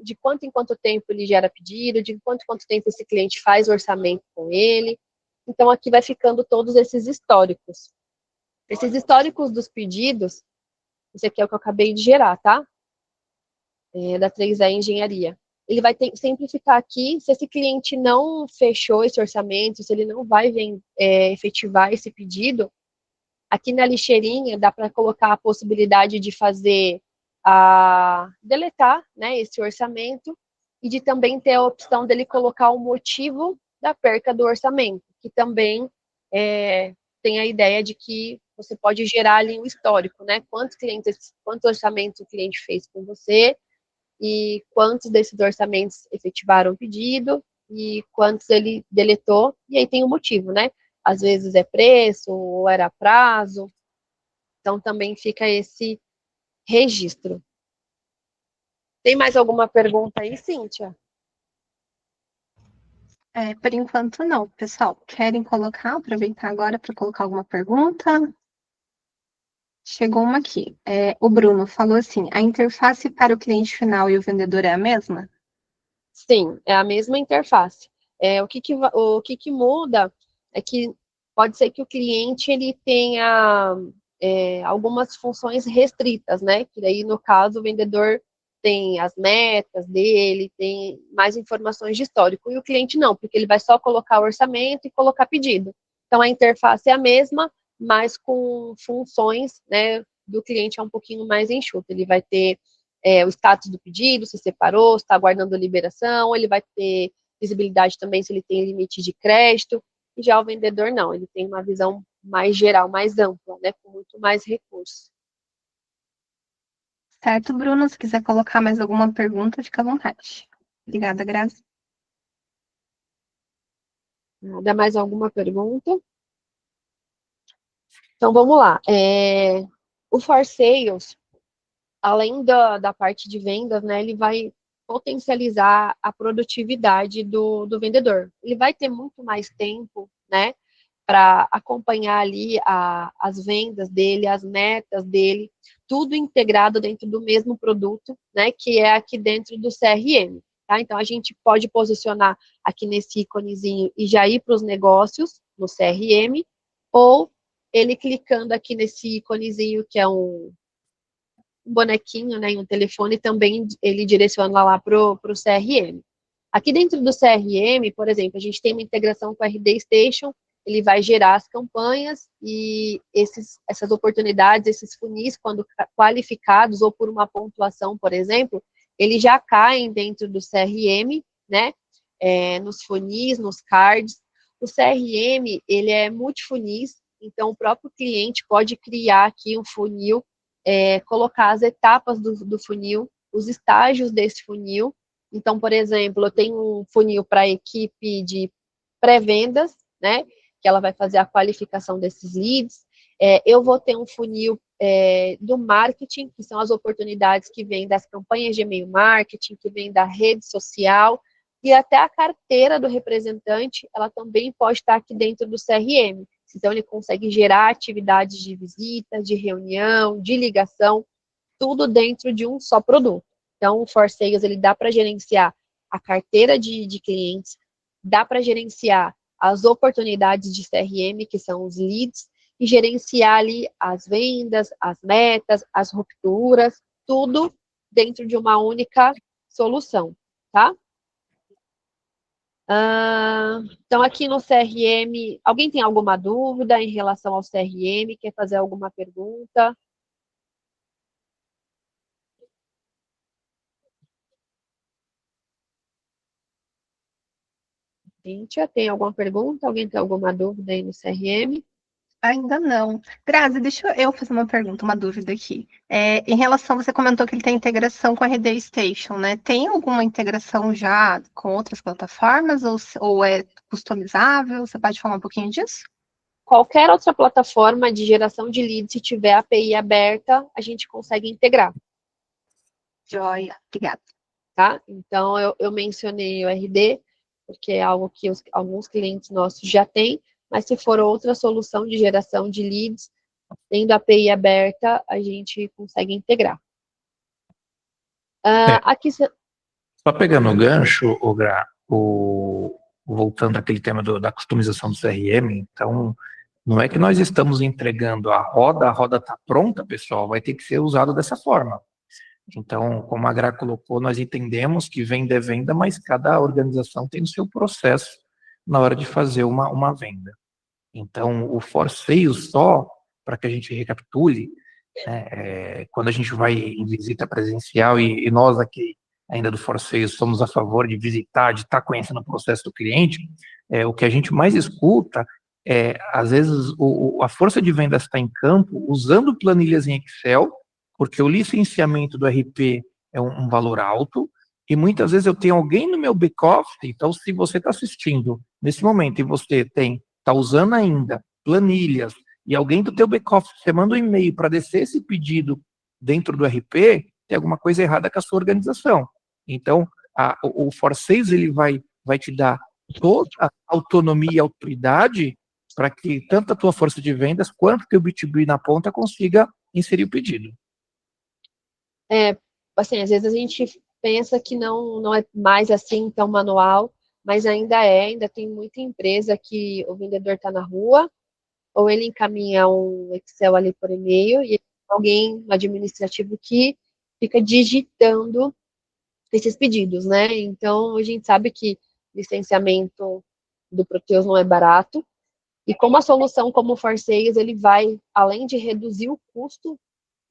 de quanto em quanto tempo ele gera pedido, de quanto em quanto tempo esse cliente faz orçamento com ele. Então, aqui vai ficando todos esses históricos. Esses históricos dos pedidos, esse aqui é o que eu acabei de gerar, tá? Da 3E Engenharia. Ele vai sempre ficar aqui, se esse cliente não fechou esse orçamento, se ele não vai efetivar esse pedido, aqui na lixeirinha dá para colocar a possibilidade de fazer deletar, né, esse orçamento e de também ter a opção dele colocar o motivo da perca do orçamento, que também tem a ideia de que você pode gerar ali um histórico, né, quantos orçamentos o cliente fez com você e quantos desses orçamentos efetivaram o pedido e quantos ele deletou, e aí tem o motivo, né, às vezes é preço ou era prazo, então também fica esse registro. Tem mais alguma pergunta aí, Cíntia? Por enquanto não, pessoal. Querem aproveitar agora para colocar alguma pergunta? Chegou uma aqui. O Bruno falou assim: a interface para o cliente final e o vendedor é a mesma? Sim, é a mesma interface. O que muda é que pode ser que o cliente ele tenha algumas funções restritas, né? Que daí, no caso, o vendedor tem as metas dele, tem mais informações de histórico, e o cliente não, porque ele vai só colocar o orçamento e colocar pedido. Então, a interface é a mesma, mas com funções, né, do cliente é um pouquinho mais enxuto. Ele vai ter o status do pedido, se separou, se está aguardando liberação, ele vai ter visibilidade também se ele tem limite de crédito, e já o vendedor não, ele tem uma visão mais geral, mais ampla, né, com muito mais recursos. Certo, Bruno. Se quiser colocar mais alguma pergunta, fica à vontade. Obrigada, Grazi. Nada mais alguma pergunta? Então, vamos lá. O For Sales, além da parte de vendas, né, ele vai potencializar a produtividade do vendedor. Ele vai ter muito mais tempo, né, para acompanhar ali as vendas dele, as metas dele, tudo integrado dentro do mesmo produto, né, que é aqui dentro do CRM. Tá? Então, a gente pode posicionar aqui nesse íconezinho e já ir para os negócios no CRM, ou ele clicando aqui nesse íconezinho que é um bonequinho, né, em um telefone, também ele direciona lá para o CRM. Aqui dentro do CRM, por exemplo, a gente tem uma integração com o RD Station, ele vai gerar as campanhas e essas oportunidades, esses funis, quando qualificados ou por uma pontuação, por exemplo, eles já caem dentro do CRM, né, nos funis, nos cards. O CRM, ele é multifunis, então o próprio cliente pode criar aqui um funil, colocar as etapas do funil, os estágios desse funil. Então, por exemplo, eu tenho um funil para a equipe de pré-vendas, né, que ela vai fazer a qualificação desses leads. Eu vou ter um funil do marketing, que são as oportunidades que vêm das campanhas de e-mail marketing, que vêm da rede social, e até a carteira do representante, ela também pode estar aqui dentro do CRM. Então, ele consegue gerar atividades de visita, de reunião, de ligação, tudo dentro de um só produto. Então, o For Sales, ele dá para gerenciar a carteira de clientes, dá para gerenciar as oportunidades de CRM, que são os leads, e gerenciar ali as vendas, as metas, as rupturas, tudo dentro de uma única solução, tá? Então, aqui no CRM, alguém tem alguma dúvida em relação ao CRM? Quer fazer alguma pergunta? Cíntia, tem alguma pergunta? Alguém tem alguma dúvida aí no CRM? Ainda não. Grazi, deixa eu fazer uma pergunta, uma dúvida aqui. Em relação, você comentou que ele tem integração com a RD Station, né? Tem alguma integração já com outras plataformas ou é customizável? Você pode falar um pouquinho disso? Qualquer outra plataforma de geração de leads, se tiver API aberta, a gente consegue integrar. Joia, obrigada. Tá? Então, eu mencionei o RD, porque é algo que alguns clientes nossos já têm, mas se for outra solução de geração de leads, tendo a API aberta, a gente consegue integrar. Aqui, Só pegando o gancho, voltando àquele tema da customização do CRM, então, não é que nós estamos entregando a roda está pronta, pessoal, vai ter que ser usado dessa forma. Então, como a Gra colocou, nós entendemos que venda é venda, mas cada organização tem o seu processo na hora de fazer uma venda. Então, o For Sales, só para que a gente recapitule, né, quando a gente vai em visita presencial, e nós aqui, ainda do For Sales, somos a favor de visitar, de estar conhecendo o processo do cliente, o que a gente mais escuta às vezes, a força de vendas está em campo usando planilhas em Excel, porque o licenciamento do RP é um valor alto, e muitas vezes eu tenho alguém no meu back-office. Então, se você está assistindo nesse momento e você está usando ainda planilhas, e alguém do teu back-office, você manda um e-mail para descer esse pedido dentro do RP, tem alguma coisa errada com a sua organização. Então, o For6 ele vai te dar toda a autonomia e autoridade para que tanto a tua força de vendas quanto o teu B2B na ponta consiga inserir o pedido. Assim, às vezes a gente pensa que não é mais assim tão manual, mas ainda tem muita empresa que o vendedor está na rua, ou ele encaminha um Excel ali por e-mail, e alguém um administrativo que fica digitando esses pedidos, né? Então, a gente sabe que licenciamento do Proteus não é barato, e como a solução como o For6, ele vai, além de reduzir o custo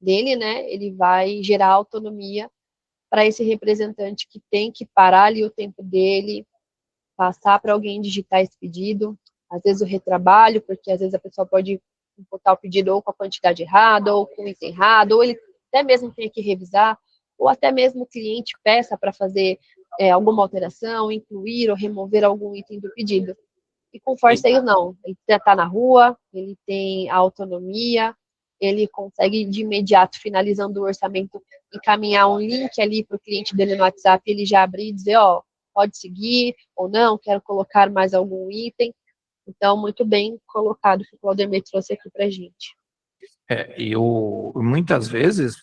dele, né, ele vai gerar autonomia para esse representante que tem que parar ali o tempo dele, passar para alguém digitar esse pedido, às vezes o retrabalho, porque às vezes a pessoa pode imputar o pedido ou com a quantidade errada, ou com o item errado, ou ele até mesmo tem que revisar, ou até mesmo o cliente peça para fazer alguma alteração, incluir ou remover algum item do pedido. E com o For6 não, ele está na rua, ele tem a autonomia, ele consegue de imediato, finalizando o orçamento, encaminhar um link ali para o cliente dele no WhatsApp, ele já abrir e dizer, ó, pode seguir, ou não, quero colocar mais algum item. Então, muito bem colocado que o Claudemir trouxe aqui para a gente. Muitas vezes,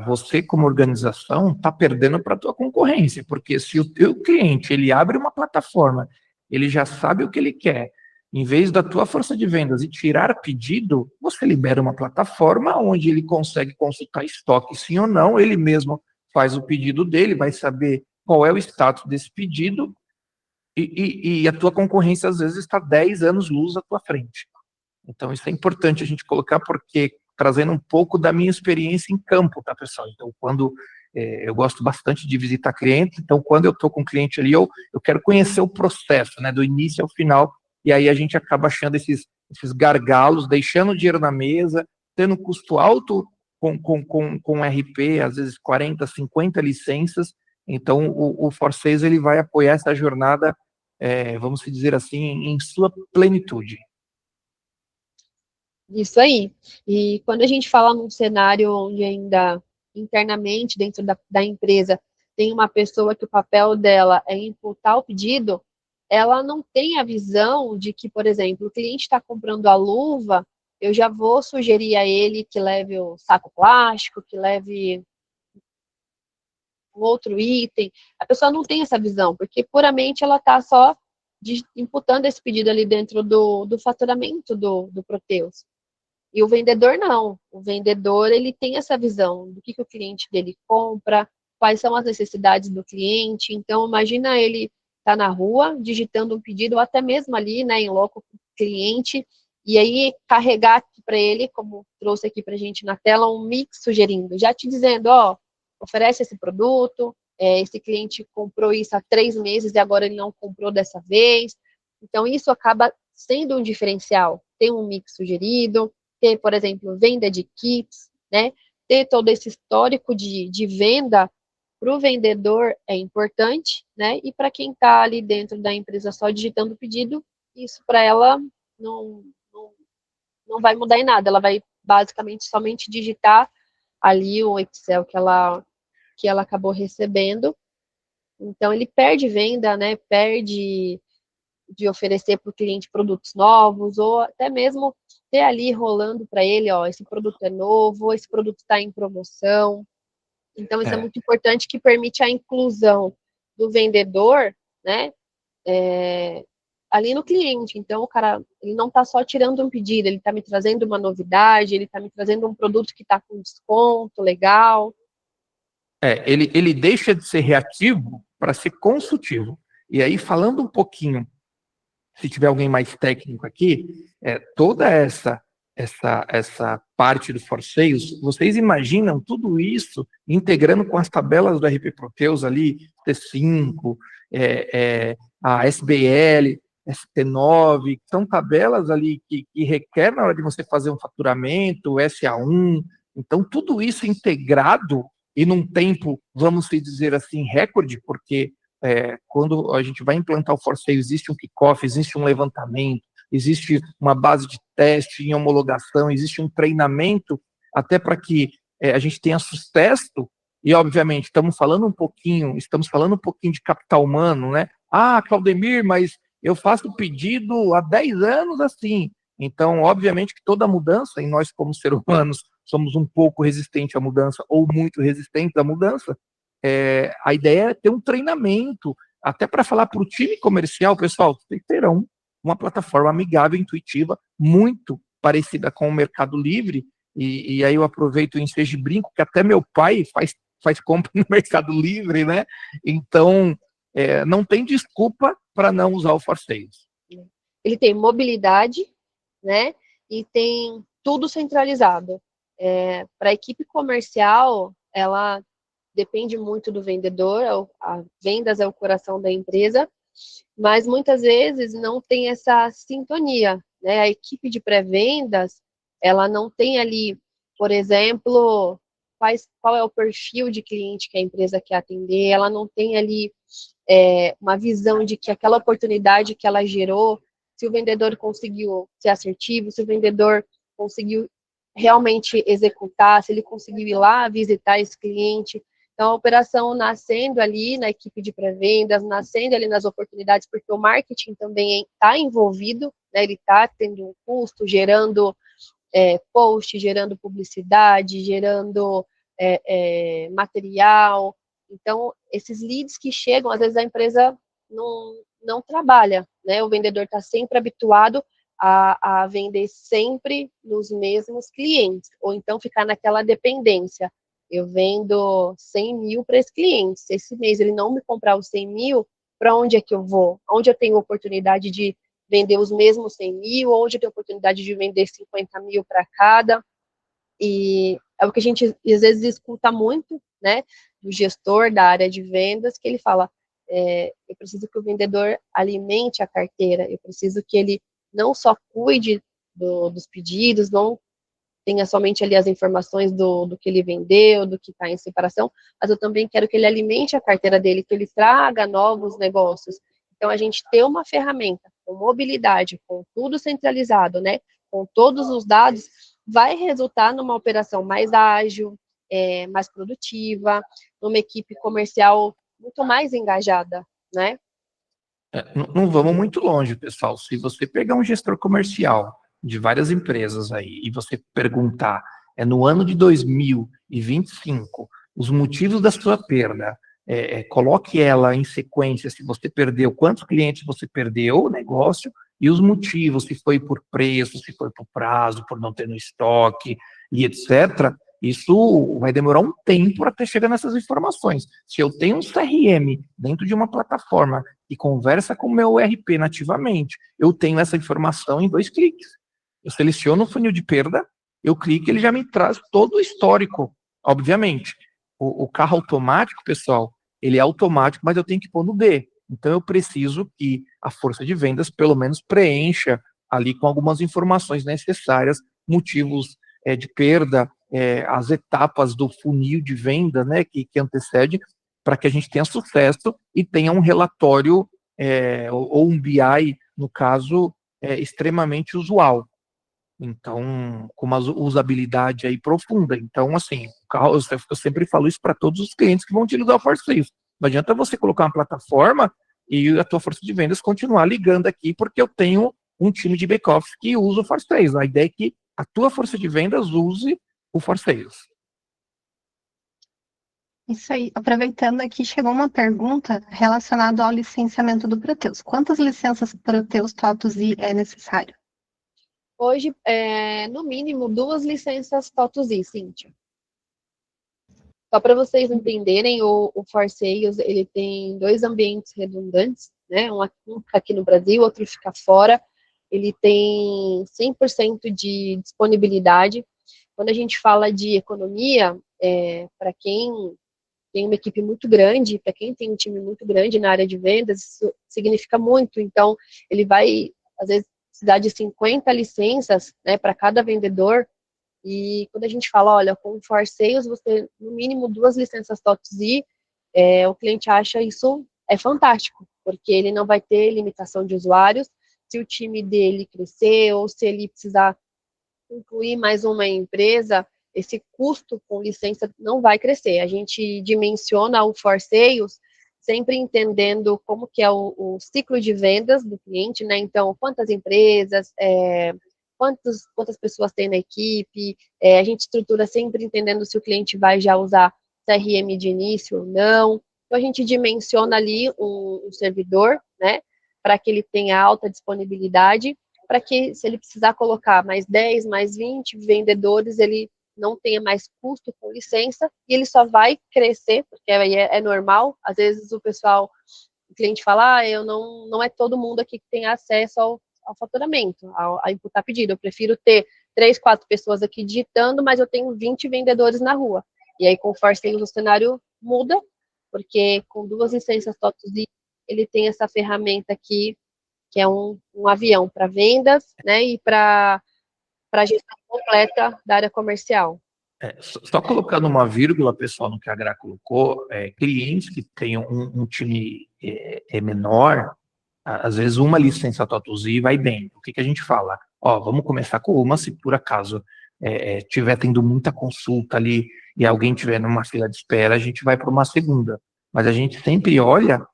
você como organização está perdendo para a tua concorrência, porque se o teu cliente ele abre uma plataforma, ele já sabe o que ele quer, em vez da tua força de vendas e tirar pedido, você libera uma plataforma onde ele consegue consultar estoque, sim ou não, ele mesmo faz o pedido dele, vai saber qual é o status desse pedido, e a tua concorrência às vezes está 10 anos luz à tua frente. Então isso é importante a gente colocar, porque trazendo um pouco da minha experiência em campo, tá, pessoal? Então quando eu gosto bastante de visitar clientes, então quando eu estou com um cliente ali, eu quero conhecer o processo, né, do início ao final, e aí a gente acaba achando esses gargalos, deixando o dinheiro na mesa, tendo custo alto com RP, às vezes 40, 50 licenças. Então o For6 ele vai apoiar essa jornada, vamos dizer assim, em sua plenitude. Isso aí. E quando a gente fala num cenário onde ainda internamente, dentro da empresa, tem uma pessoa que o papel dela é imputar o pedido, ela não tem a visão de que, por exemplo, o cliente está comprando a luva, eu já vou sugerir a ele que leve o saco plástico, que leve um outro item. A pessoa não tem essa visão, porque puramente ela está só imputando esse pedido ali dentro do faturamento do Proteus. E o vendedor não. O vendedor, ele tem essa visão do que o cliente dele compra, quais são as necessidades do cliente. Então, imagina ele tá na rua, digitando um pedido, ou até mesmo ali, né, em loco com o cliente, e aí carregar para ele, como trouxe aqui para a gente na tela, um mix sugerindo, já te dizendo, ó, oferece esse produto, esse cliente comprou isso há 3 meses e agora ele não comprou dessa vez. Então, isso acaba sendo um diferencial. Tem um mix sugerido, ter, por exemplo, venda de kits, né? Ter todo esse histórico de venda para o vendedor é importante, né? E para quem está ali dentro da empresa só digitando o pedido, isso para ela não vai mudar em nada. Ela vai basicamente somente digitar ali o Excel que ela acabou recebendo. Então, ele perde venda, né? Perde de oferecer para o cliente produtos novos, ou até mesmo ter ali rolando para ele, ó, esse produto é novo, esse produto está em promoção. Então, isso é muito importante, que permite a inclusão do vendedor, né, ali no cliente. Então, o cara, ele não está só tirando um pedido, ele está me trazendo uma novidade, ele está me trazendo um produto que está com desconto legal. Ele deixa de ser reativo para ser consultivo. E aí, falando um pouquinho, se tiver alguém mais técnico aqui, toda essa parte do For6, vocês imaginam tudo isso integrando com as tabelas do RP Proteus ali, T5, a SBL, ST9, são tabelas ali que requer na hora de você fazer um faturamento, SA1, então tudo isso integrado e num tempo, vamos dizer assim, recorde, porque quando a gente vai implantar o For6, existe um kickoff, existe um levantamento, existe uma base de teste em homologação, existe um treinamento, até para que a gente tenha sucesso, e obviamente estamos falando um pouquinho de capital humano, né? Ah, Claudemir, mas eu faço pedido há 10 anos assim. Então, obviamente que toda mudança, e nós como seres humanos somos um pouco resistentes à mudança ou muito resistentes à mudança, a ideia é ter um treinamento, até para falar para o time comercial, pessoal, vocês terão uma plataforma amigável, intuitiva, muito parecida com o Mercado Livre, e aí eu aproveito o ensejo de brinco, que até meu pai faz compra no Mercado Livre, né? Então, não tem desculpa para não usar o ForSales. Ele tem mobilidade, né? E tem tudo centralizado. Para a equipe comercial, ela depende muito do vendedor, a vendas é o coração da empresa, mas muitas vezes não tem essa sintonia, né? A equipe de pré-vendas, ela não tem ali, por exemplo, qual é o perfil de cliente que a empresa quer atender, ela não tem ali uma visão de que aquela oportunidade que ela gerou, se o vendedor conseguiu ser assertivo, se o vendedor conseguiu realmente executar, se ele conseguiu ir lá visitar esse cliente. Então, a operação nascendo ali na equipe de pré-vendas, nascendo ali nas oportunidades, porque o marketing também está envolvido, né, ele está tendo um custo, gerando post, gerando publicidade, gerando material. Então, esses leads que chegam, às vezes a empresa não trabalha, né? O vendedor está sempre habituado a vender sempre nos mesmos clientes, ou então ficar naquela dependência. Eu vendo 100 mil para esse cliente. Se esse mês ele não me comprar os 100 mil, para onde é que eu vou? Onde eu tenho oportunidade de vender os mesmos 100 mil? Onde eu tenho oportunidade de vender 50 mil para cada? E é o que a gente, às vezes, escuta muito, né, do gestor da área de vendas, que ele fala, eu preciso que o vendedor alimente a carteira, eu preciso que ele não só cuide dos pedidos, não tenha somente ali as informações do que ele vendeu, do que está em separação, mas eu também quero que ele alimente a carteira dele, que ele traga novos negócios. Então, a gente ter uma ferramenta com mobilidade, com tudo centralizado, né, com todos os dados, vai resultar numa operação mais ágil, mais produtiva, numa equipe comercial muito mais engajada, né? Não vamos muito longe, pessoal. Se você pegar um gestor comercial de várias empresas aí e você perguntar, no ano de 2025, os motivos da sua perda, coloque ela em sequência, se você perdeu, quantos clientes você perdeu o negócio, e os motivos, se foi por preço, se foi por prazo, por não ter no estoque, e etc., isso vai demorar um tempo até chegar nessas informações. Se eu tenho um CRM dentro de uma plataforma que conversa com o meu ERP nativamente, eu tenho essa informação em 2 cliques. Eu seleciono o funil de perda, eu clico, ele já me traz todo o histórico. Obviamente, o carro automático, pessoal, ele é automático, mas eu tenho que pôr no D. Então, eu preciso que a força de vendas, pelo menos, preencha ali com algumas informações necessárias, motivos de perda, as etapas do funil de venda, né, que antecede, para que a gente tenha sucesso e tenha um relatório ou um BI, no caso, extremamente usual. Então, com uma usabilidade aí profunda. Então, assim, o carro, eu sempre falo isso para todos os clientes que vão utilizar o ForSales. Não adianta você colocar uma plataforma e a tua força de vendas continuar ligando aqui, porque eu tenho um time de back-office que usa o ForSales. A ideia é que a tua força de vendas use o ForSales. Isso aí. Aproveitando aqui, chegou uma pergunta relacionada ao licenciamento do Proteus. Quantas licenças Proteus TOTUS I é necessário? Hoje, no mínimo, 2 licenças TOTUS I, Cíntia. Só para vocês entenderem, o ForSales, ele tem 2 ambientes redundantes, né? Um fica aqui no Brasil, outro fica fora. Ele tem 100% de disponibilidade. Quando a gente fala de economia, para quem tem uma equipe muito grande, para quem tem um time muito grande na área de vendas, isso significa muito. Então, ele vai, às vezes, precisar de 50 licenças, né, para cada vendedor. E quando a gente fala, olha, com o ForSales, você, no mínimo, 2 licenças TOTUS I, o cliente acha isso fantástico, porque ele não vai ter limitação de usuários. Se o time dele crescer, ou se ele precisar incluir mais uma empresa, esse custo com licença não vai crescer. A gente dimensiona o for sales sempre entendendo como que é o ciclo de vendas do cliente, né? Então, quantas empresas, quantas pessoas tem na equipe, a gente estrutura sempre entendendo se o cliente vai já usar CRM de início ou não. Então, a gente dimensiona ali um servidor, né? Para que ele tenha alta disponibilidade, para que, se ele precisar colocar mais 10, mais 20 vendedores, ele não tenha mais custo com licença, e ele só vai crescer, porque aí é normal, às vezes o cliente fala, eu não é todo mundo aqui que tem acesso ao faturamento, a imputar pedido, eu prefiro ter 3, 4 pessoas aqui digitando, mas eu tenho 20 vendedores na rua. E aí, com o for sales, o cenário muda, porque com 2 licenças TOTUS, ele tem essa ferramenta aqui, que é um avião para vendas, né, e para a gestão completa da área comercial. Só colocando uma vírgula, pessoal, no que a Gra colocou, clientes que tenham um time menor, às vezes uma licença TOTUS vai bem. O que a gente fala? Vamos começar com uma, se por acaso tiver tendo muita consulta ali e alguém tiver numa fila de espera, a gente vai para uma segunda. Mas a gente sempre olha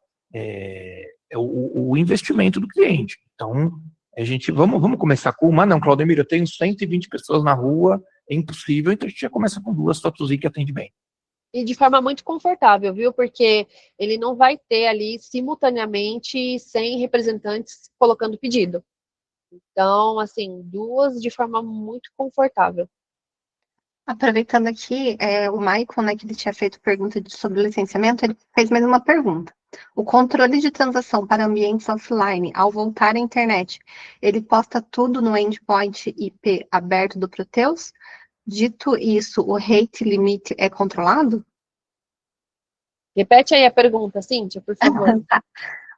o investimento do cliente. Então, a gente, vamos começar com uma, não, Claudemir, eu tenho 120 pessoas na rua, é impossível, então a gente já começa com 2 TOTUS que atende bem. E de forma muito confortável, viu? Porque ele não vai ter ali simultaneamente 100 representantes colocando pedido. Então, assim, 2 de forma muito confortável. Aproveitando aqui, o Michael, né, que ele tinha feito pergunta sobre licenciamento, ele fez mais uma pergunta. O controle de transação para ambientes offline, ao voltar à internet, ele posta tudo no endpoint IP aberto do Proteus? Dito isso, o rate limit é controlado? Repete aí a pergunta, Cíntia, por favor.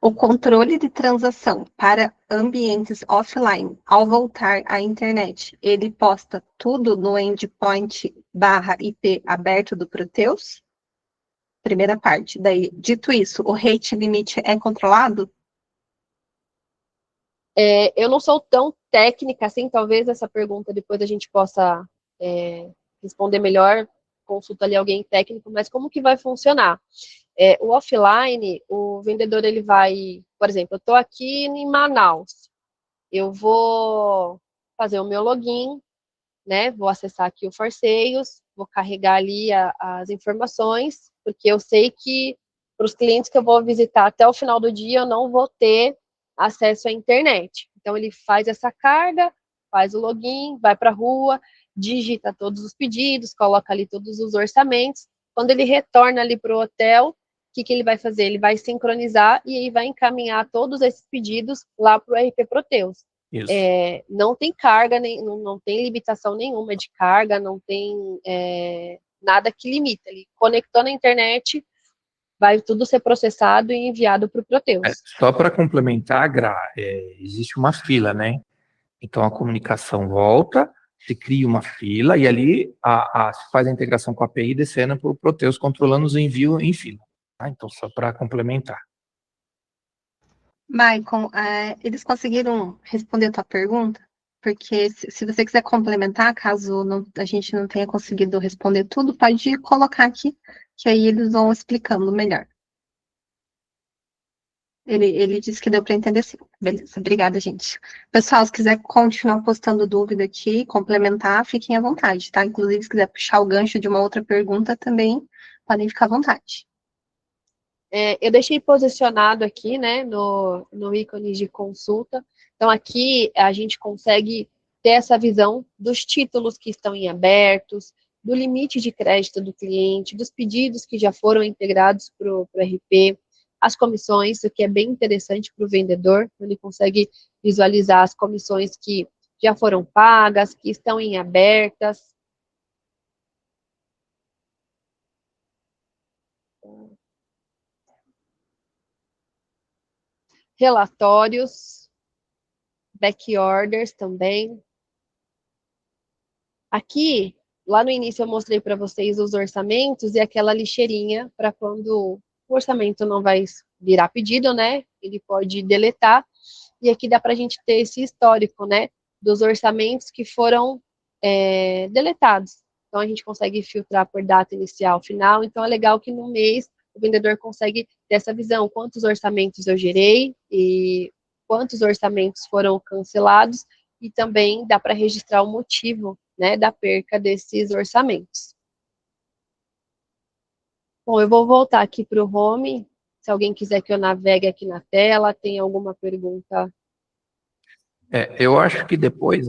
O controle de transação para ambientes offline, ao voltar à internet, ele posta tudo no endpoint /IP aberto do Proteus? Primeira parte. Daí, dito isso, o rate limit é controlado? Eu não sou tão técnica assim, talvez essa pergunta depois a gente possa responder melhor, consulta ali alguém técnico, mas como que vai funcionar? O offline, o vendedor, ele vai, por exemplo, eu estou aqui em Manaus, eu vou fazer o meu login, né, vou acessar aqui o for sales, vou carregar ali as informações, porque eu sei que para os clientes que eu vou visitar até o final do dia, eu não vou ter acesso à internet. Então, ele faz essa carga, faz o login, vai para a rua, digita todos os pedidos, coloca ali todos os orçamentos. Quando ele retorna ali para o hotel, o que ele vai fazer? Ele vai sincronizar e aí vai encaminhar todos esses pedidos lá para o RP Proteus. Não tem carga, não tem limitação nenhuma de carga, não tem nada que limita. Ele conectou na internet, vai tudo ser processado e enviado para o Proteus. Só para complementar, Gra, existe uma fila, né? Então a comunicação volta, se cria uma fila e ali se faz a integração com a API descendo para o Proteus, controlando os envios em fila. Tá? Então, só para complementar. Maicon, eles conseguiram responder a tua pergunta? Porque se você quiser complementar, caso a gente não tenha conseguido responder tudo, pode colocar aqui, que aí eles vão explicando melhor. Ele disse que deu para entender sim. Beleza, obrigada, gente. Pessoal, se quiser continuar postando dúvida aqui, complementar, fiquem à vontade, tá? Inclusive, se quiser puxar o gancho de uma outra pergunta, também podem ficar à vontade. Eu deixei posicionado aqui, né, no ícone de consulta. Então, aqui a gente consegue ter essa visão dos títulos que estão em abertos, do limite de crédito do cliente, dos pedidos que já foram integrados para o RP, as comissões, o que é bem interessante para o vendedor, ele consegue visualizar as comissões que já foram pagas, que estão em abertas. Relatórios, back orders também. Aqui, lá no início eu mostrei para vocês os orçamentos e aquela lixeirinha para quando o orçamento não vai virar pedido, né? Ele pode deletar. E aqui dá para a gente ter esse histórico, né? Dos orçamentos que foram deletados. então a gente consegue filtrar por data inicial, final, então é legal que no mês o vendedor consegue ter essa visão, quantos orçamentos eu gerei e quantos orçamentos foram cancelados, e também dá para registrar o motivo, né, da perca desses orçamentos. Bom, eu vou voltar aqui para o home, se alguém quiser que eu navegue aqui na tela, tem alguma pergunta? Eu acho que depois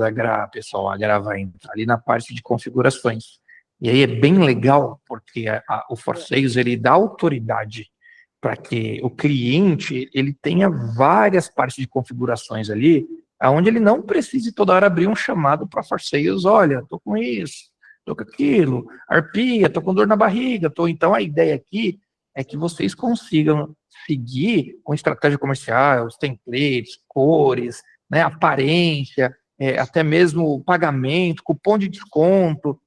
pessoal, a Gra vai entrar ali na parte de configurações. E aí é bem legal, porque o ForSales, ele dá autoridade para que o cliente ele tenha várias partes de configurações ali, aonde ele não precise toda hora abrir um chamado para ForSales, olha, estou com isso, estou com aquilo, arpia, estou com dor na barriga, então a ideia aqui é que vocês consigam seguir com estratégia comercial, os templates, cores, né, aparência, até mesmo pagamento, cupom de desconto,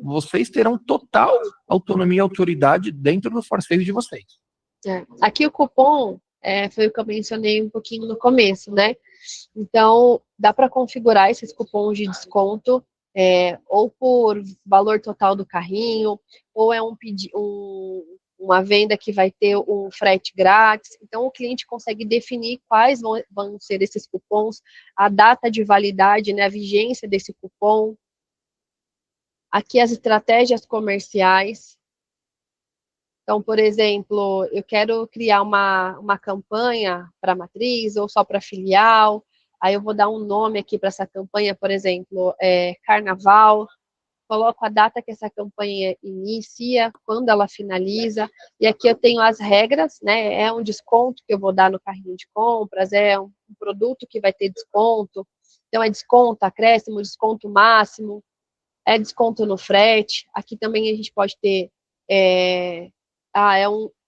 vocês terão total autonomia e autoridade dentro do ForSales de vocês. Aqui o cupom foi o que eu mencionei um pouquinho no começo, né? Então, dá para configurar esses cupons de desconto ou por valor total do carrinho, ou é uma venda que vai ter um frete grátis. Então, o cliente consegue definir quais vão ser esses cupons, a data de validade, né, a vigência desse cupom. Aqui as estratégias comerciais. Então, por exemplo, eu quero criar uma campanha para matriz ou só para filial, aí eu vou dar um nome aqui para essa campanha, por exemplo, Carnaval, coloco a data que essa campanha inicia, quando ela finaliza, e aqui eu tenho as regras, né, é um desconto que eu vou dar no carrinho de compras, é um produto que vai ter desconto, então é desconto, acréscimo, desconto máximo, é desconto no frete, aqui também a gente pode ter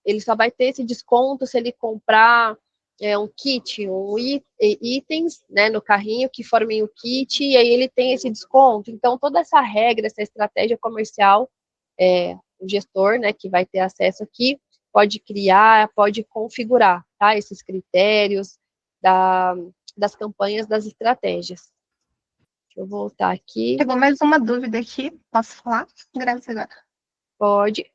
ele só vai ter esse desconto se ele comprar um kit, itens, né, no carrinho que formem o kit, e aí ele tem esse desconto. Então, toda essa regra, essa estratégia comercial, o gestor, né, que vai ter acesso aqui, pode criar, pode configurar, tá, esses critérios das campanhas, das estratégias. Deixa eu voltar aqui. Chegou mais uma dúvida aqui, posso falar? Graças agora. Pode.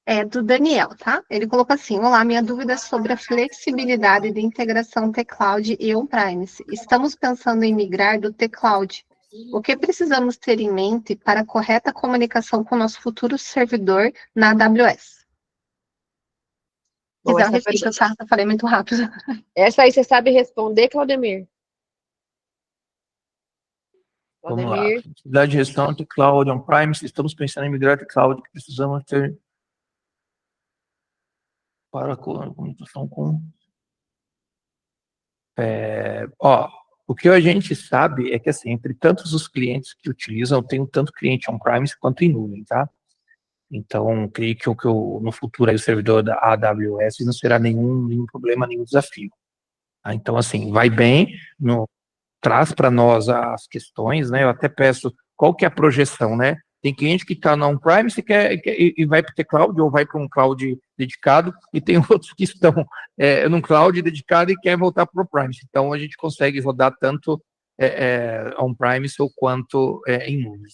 É do Daniel, tá? Ele colocou assim: olá, minha dúvida é sobre a flexibilidade de integração T-Cloud e on-premise. Estamos pensando em migrar do T-Cloud. O que precisamos ter em mente para a correta comunicação com o nosso futuro servidor na AWS? Bom, Quiser, eu repito, tá? Eu falei muito rápido. Essa aí você sabe responder, Claudemir? Vamos lá. Flexibilidade de gestão de cloud on-premise. Estamos pensando em migrar de cloud, que precisamos ter para a comunicação com... o que a gente sabe é que, assim, entre tantos os clientes que utilizam, eu tenho tanto cliente on-premise quanto em nuvem, tá? Então, creio que no futuro aí, o servidor da AWS não será nenhum problema, nenhum desafio. Tá? Então, assim, vai bem, traz para nós as questões, né? Eu até peço qual que é a projeção, né? Tem cliente que está no on-premise e vai para o T-Cloud ou vai para um cloud dedicado, e tem outros que estão num cloud dedicado e quer voltar para o on-premise. Então, a gente consegue rodar tanto on-premise ou quanto em nuvem.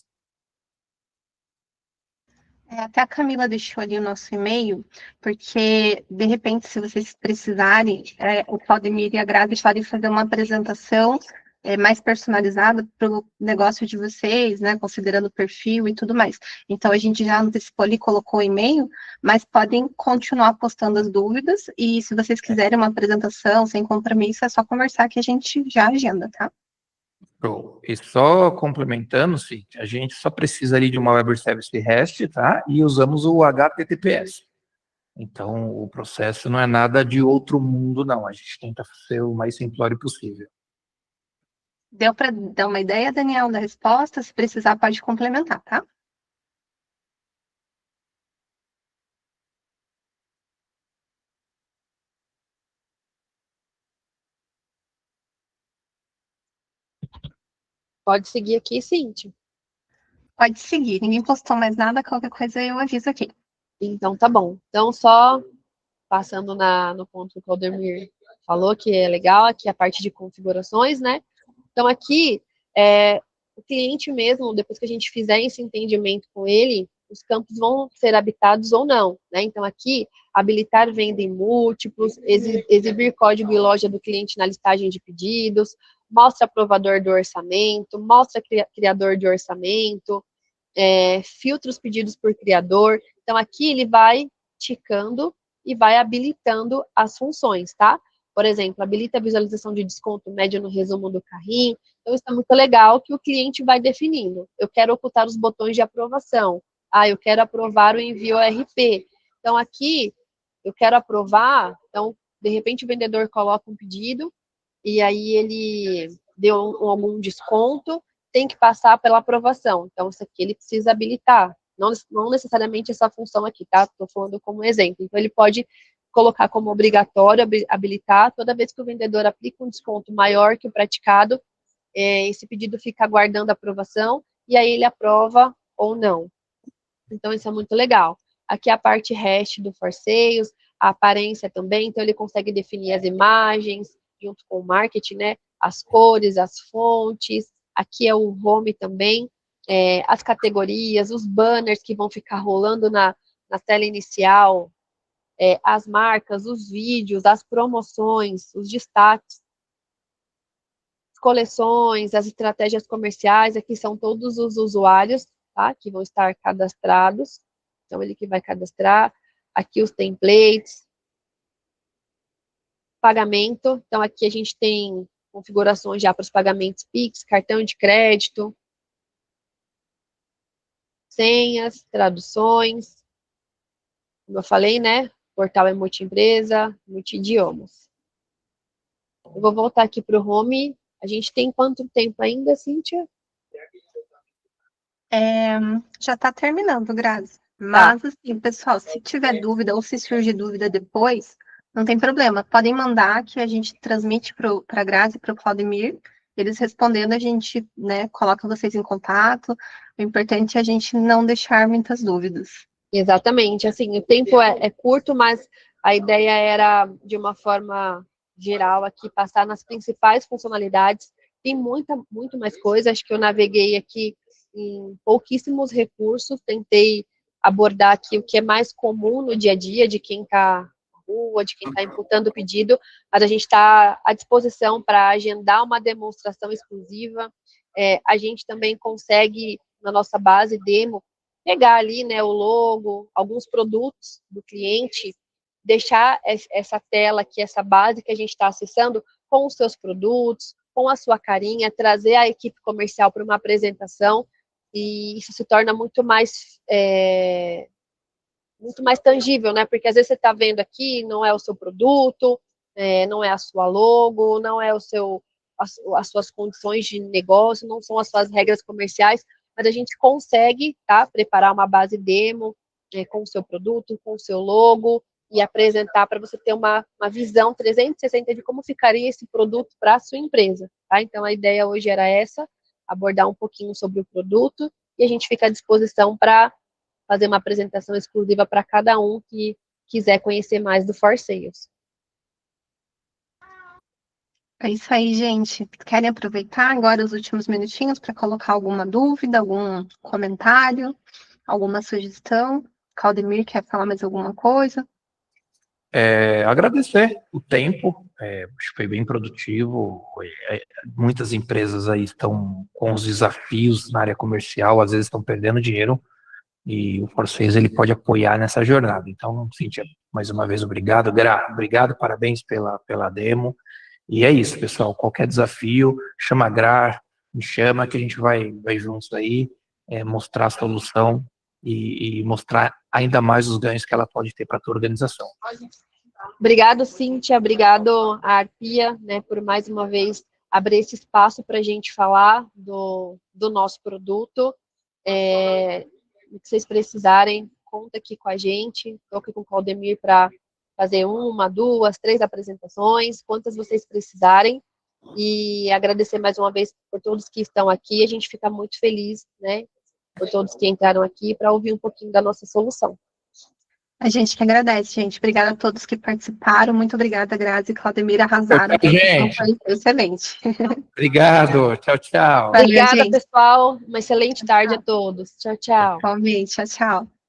Até a Camila deixou ali o nosso e-mail, porque, de repente, se vocês precisarem, o Claudemir e a Grazi podem fazer uma apresentação mais personalizada para o negócio de vocês, né, considerando o perfil e tudo mais. Então, a gente já antecipou ali, colocou o e-mail, mas podem continuar postando as dúvidas, e se vocês quiserem uma apresentação sem compromisso, é só conversar que a gente já agenda, tá? E só complementando-se, a gente só precisa ali de uma Web Service REST, tá? E usamos o HTTPS. Então, o processo não é nada de outro mundo, não. A gente tenta ser o mais simplório possível. Deu para dar uma ideia, Daniel, da resposta? Se precisar, pode complementar, tá? Pode seguir aqui, Cíntia. Pode seguir. Ninguém postou mais nada, qualquer coisa eu aviso aqui. Então, tá bom. Então, só passando no ponto que o Claudemir falou, que é legal, aqui a parte de configurações, né? Então, aqui, o cliente mesmo, depois que a gente fizer esse entendimento com ele, os campos vão ser habitados ou não, né? Então, aqui, habilitar venda em múltiplos, exibir código e loja do cliente na listagem de pedidos, mostra aprovador do orçamento, mostra criador de orçamento, filtra os pedidos por criador. Então, aqui ele vai ticando e vai habilitando as funções, tá? Por exemplo, habilita a visualização de desconto médio no resumo do carrinho. Então, isso é muito legal que o cliente vai definindo. Eu quero ocultar os botões de aprovação. Eu quero aprovar o envio RP. Então, aqui, eu quero aprovar. Então, de repente, o vendedor coloca um pedido e aí ele deu algum desconto, tem que passar pela aprovação. Então, isso aqui ele precisa habilitar. Não necessariamente essa função aqui, tá? Estou falando como exemplo. Então, ele pode colocar como obrigatório habilitar, toda vez que o vendedor aplica um desconto maior que o praticado, esse pedido fica aguardando a aprovação, e aí ele aprova ou não. Então, isso é muito legal. Aqui é a parte hash do For Sales, a aparência também, então ele consegue definir as imagens, junto com o marketing, né? As cores, as fontes, aqui é o home também, as categorias, os banners que vão ficar rolando na tela inicial, as marcas, os vídeos, as promoções, os destaques, as coleções, as estratégias comerciais, aqui são todos os usuários, tá, que vão estar cadastrados, então ele que vai cadastrar, aqui os templates, pagamento, então aqui a gente tem configurações já para os pagamentos Pix, cartão de crédito, senhas, traduções, como eu falei, né, o portal é multi-empresa, multi-idiomas. Eu vou voltar aqui para o home. A gente tem quanto tempo ainda, Cíntia? Já está terminando, Grazi. Mas, assim, pessoal, se tiver dúvida ou se surgir dúvida depois, não tem problema. Podem mandar que a gente transmite para a Grazi e para o Claudemir. Eles respondendo, a gente, né, coloca vocês em contato. O importante é a gente não deixar muitas dúvidas. Exatamente. Assim, o tempo é curto, mas a ideia era, de uma forma geral, aqui, passar nas principais funcionalidades. Tem muito mais coisa. Acho que eu naveguei aqui em pouquíssimos recursos, tentei abordar aqui o que é mais comum no dia a dia de quem está na rua, de quem está imputando o pedido, mas a gente está à disposição para agendar uma demonstração exclusiva. A gente também consegue, na nossa base demo, pegar ali, né, o logo, alguns produtos do cliente, deixar essa tela aqui, essa base que a gente está acessando com os seus produtos, com a sua carinha, trazer a equipe comercial para uma apresentação, e isso se torna muito mais tangível, né? Porque às vezes você está vendo aqui, não é o seu produto, não é a sua logo, não é as suas condições de negócio, não são as suas regras comerciais, mas a gente consegue, tá, preparar uma base demo com o seu produto, com o seu logo, e apresentar para você ter uma visão 360 de como ficaria esse produto para a sua empresa, tá? Então, a ideia hoje era essa, abordar um pouquinho sobre o produto, e a gente fica à disposição para fazer uma apresentação exclusiva para cada um que quiser conhecer mais do For Sales. É isso aí, gente. Querem aproveitar agora os últimos minutinhos para colocar alguma dúvida, algum comentário, alguma sugestão? Claudemir quer falar mais alguma coisa? Agradecer o tempo, acho que foi bem produtivo. Muitas empresas aí estão com os desafios na área comercial, às vezes estão perdendo dinheiro, e o For Sales ele pode apoiar nessa jornada. Então, Cíntia, mais uma vez, obrigado. Obrigado, parabéns pela demo. E é isso, pessoal. Qualquer desafio, chama a Gra, me chama que a gente vai juntos aí, mostrar a solução e mostrar ainda mais os ganhos que ela pode ter para a tua organização. Obrigado, Cíntia, obrigado a Arpia, né, por mais uma vez abrir esse espaço para a gente falar do nosso produto. O que vocês precisarem, conta aqui com a gente, estou aqui com o Claudemir para fazer 1, 2, 3 apresentações, quantas vocês precisarem, e agradecer mais uma vez por todos que estão aqui. A gente fica muito feliz, né, por todos que entraram aqui para ouvir um pouquinho da nossa solução. A gente que agradece, gente. Obrigada a todos que participaram. Muito obrigada, Grazi e Claudemir, arrasaram. Tchau, gente. Foi excelente. Obrigado. Tchau, tchau. Valeu, Obrigada, gente. pessoal. Uma excelente tarde a todos. Tchau, tchau. Igualmente. Tchau, tchau.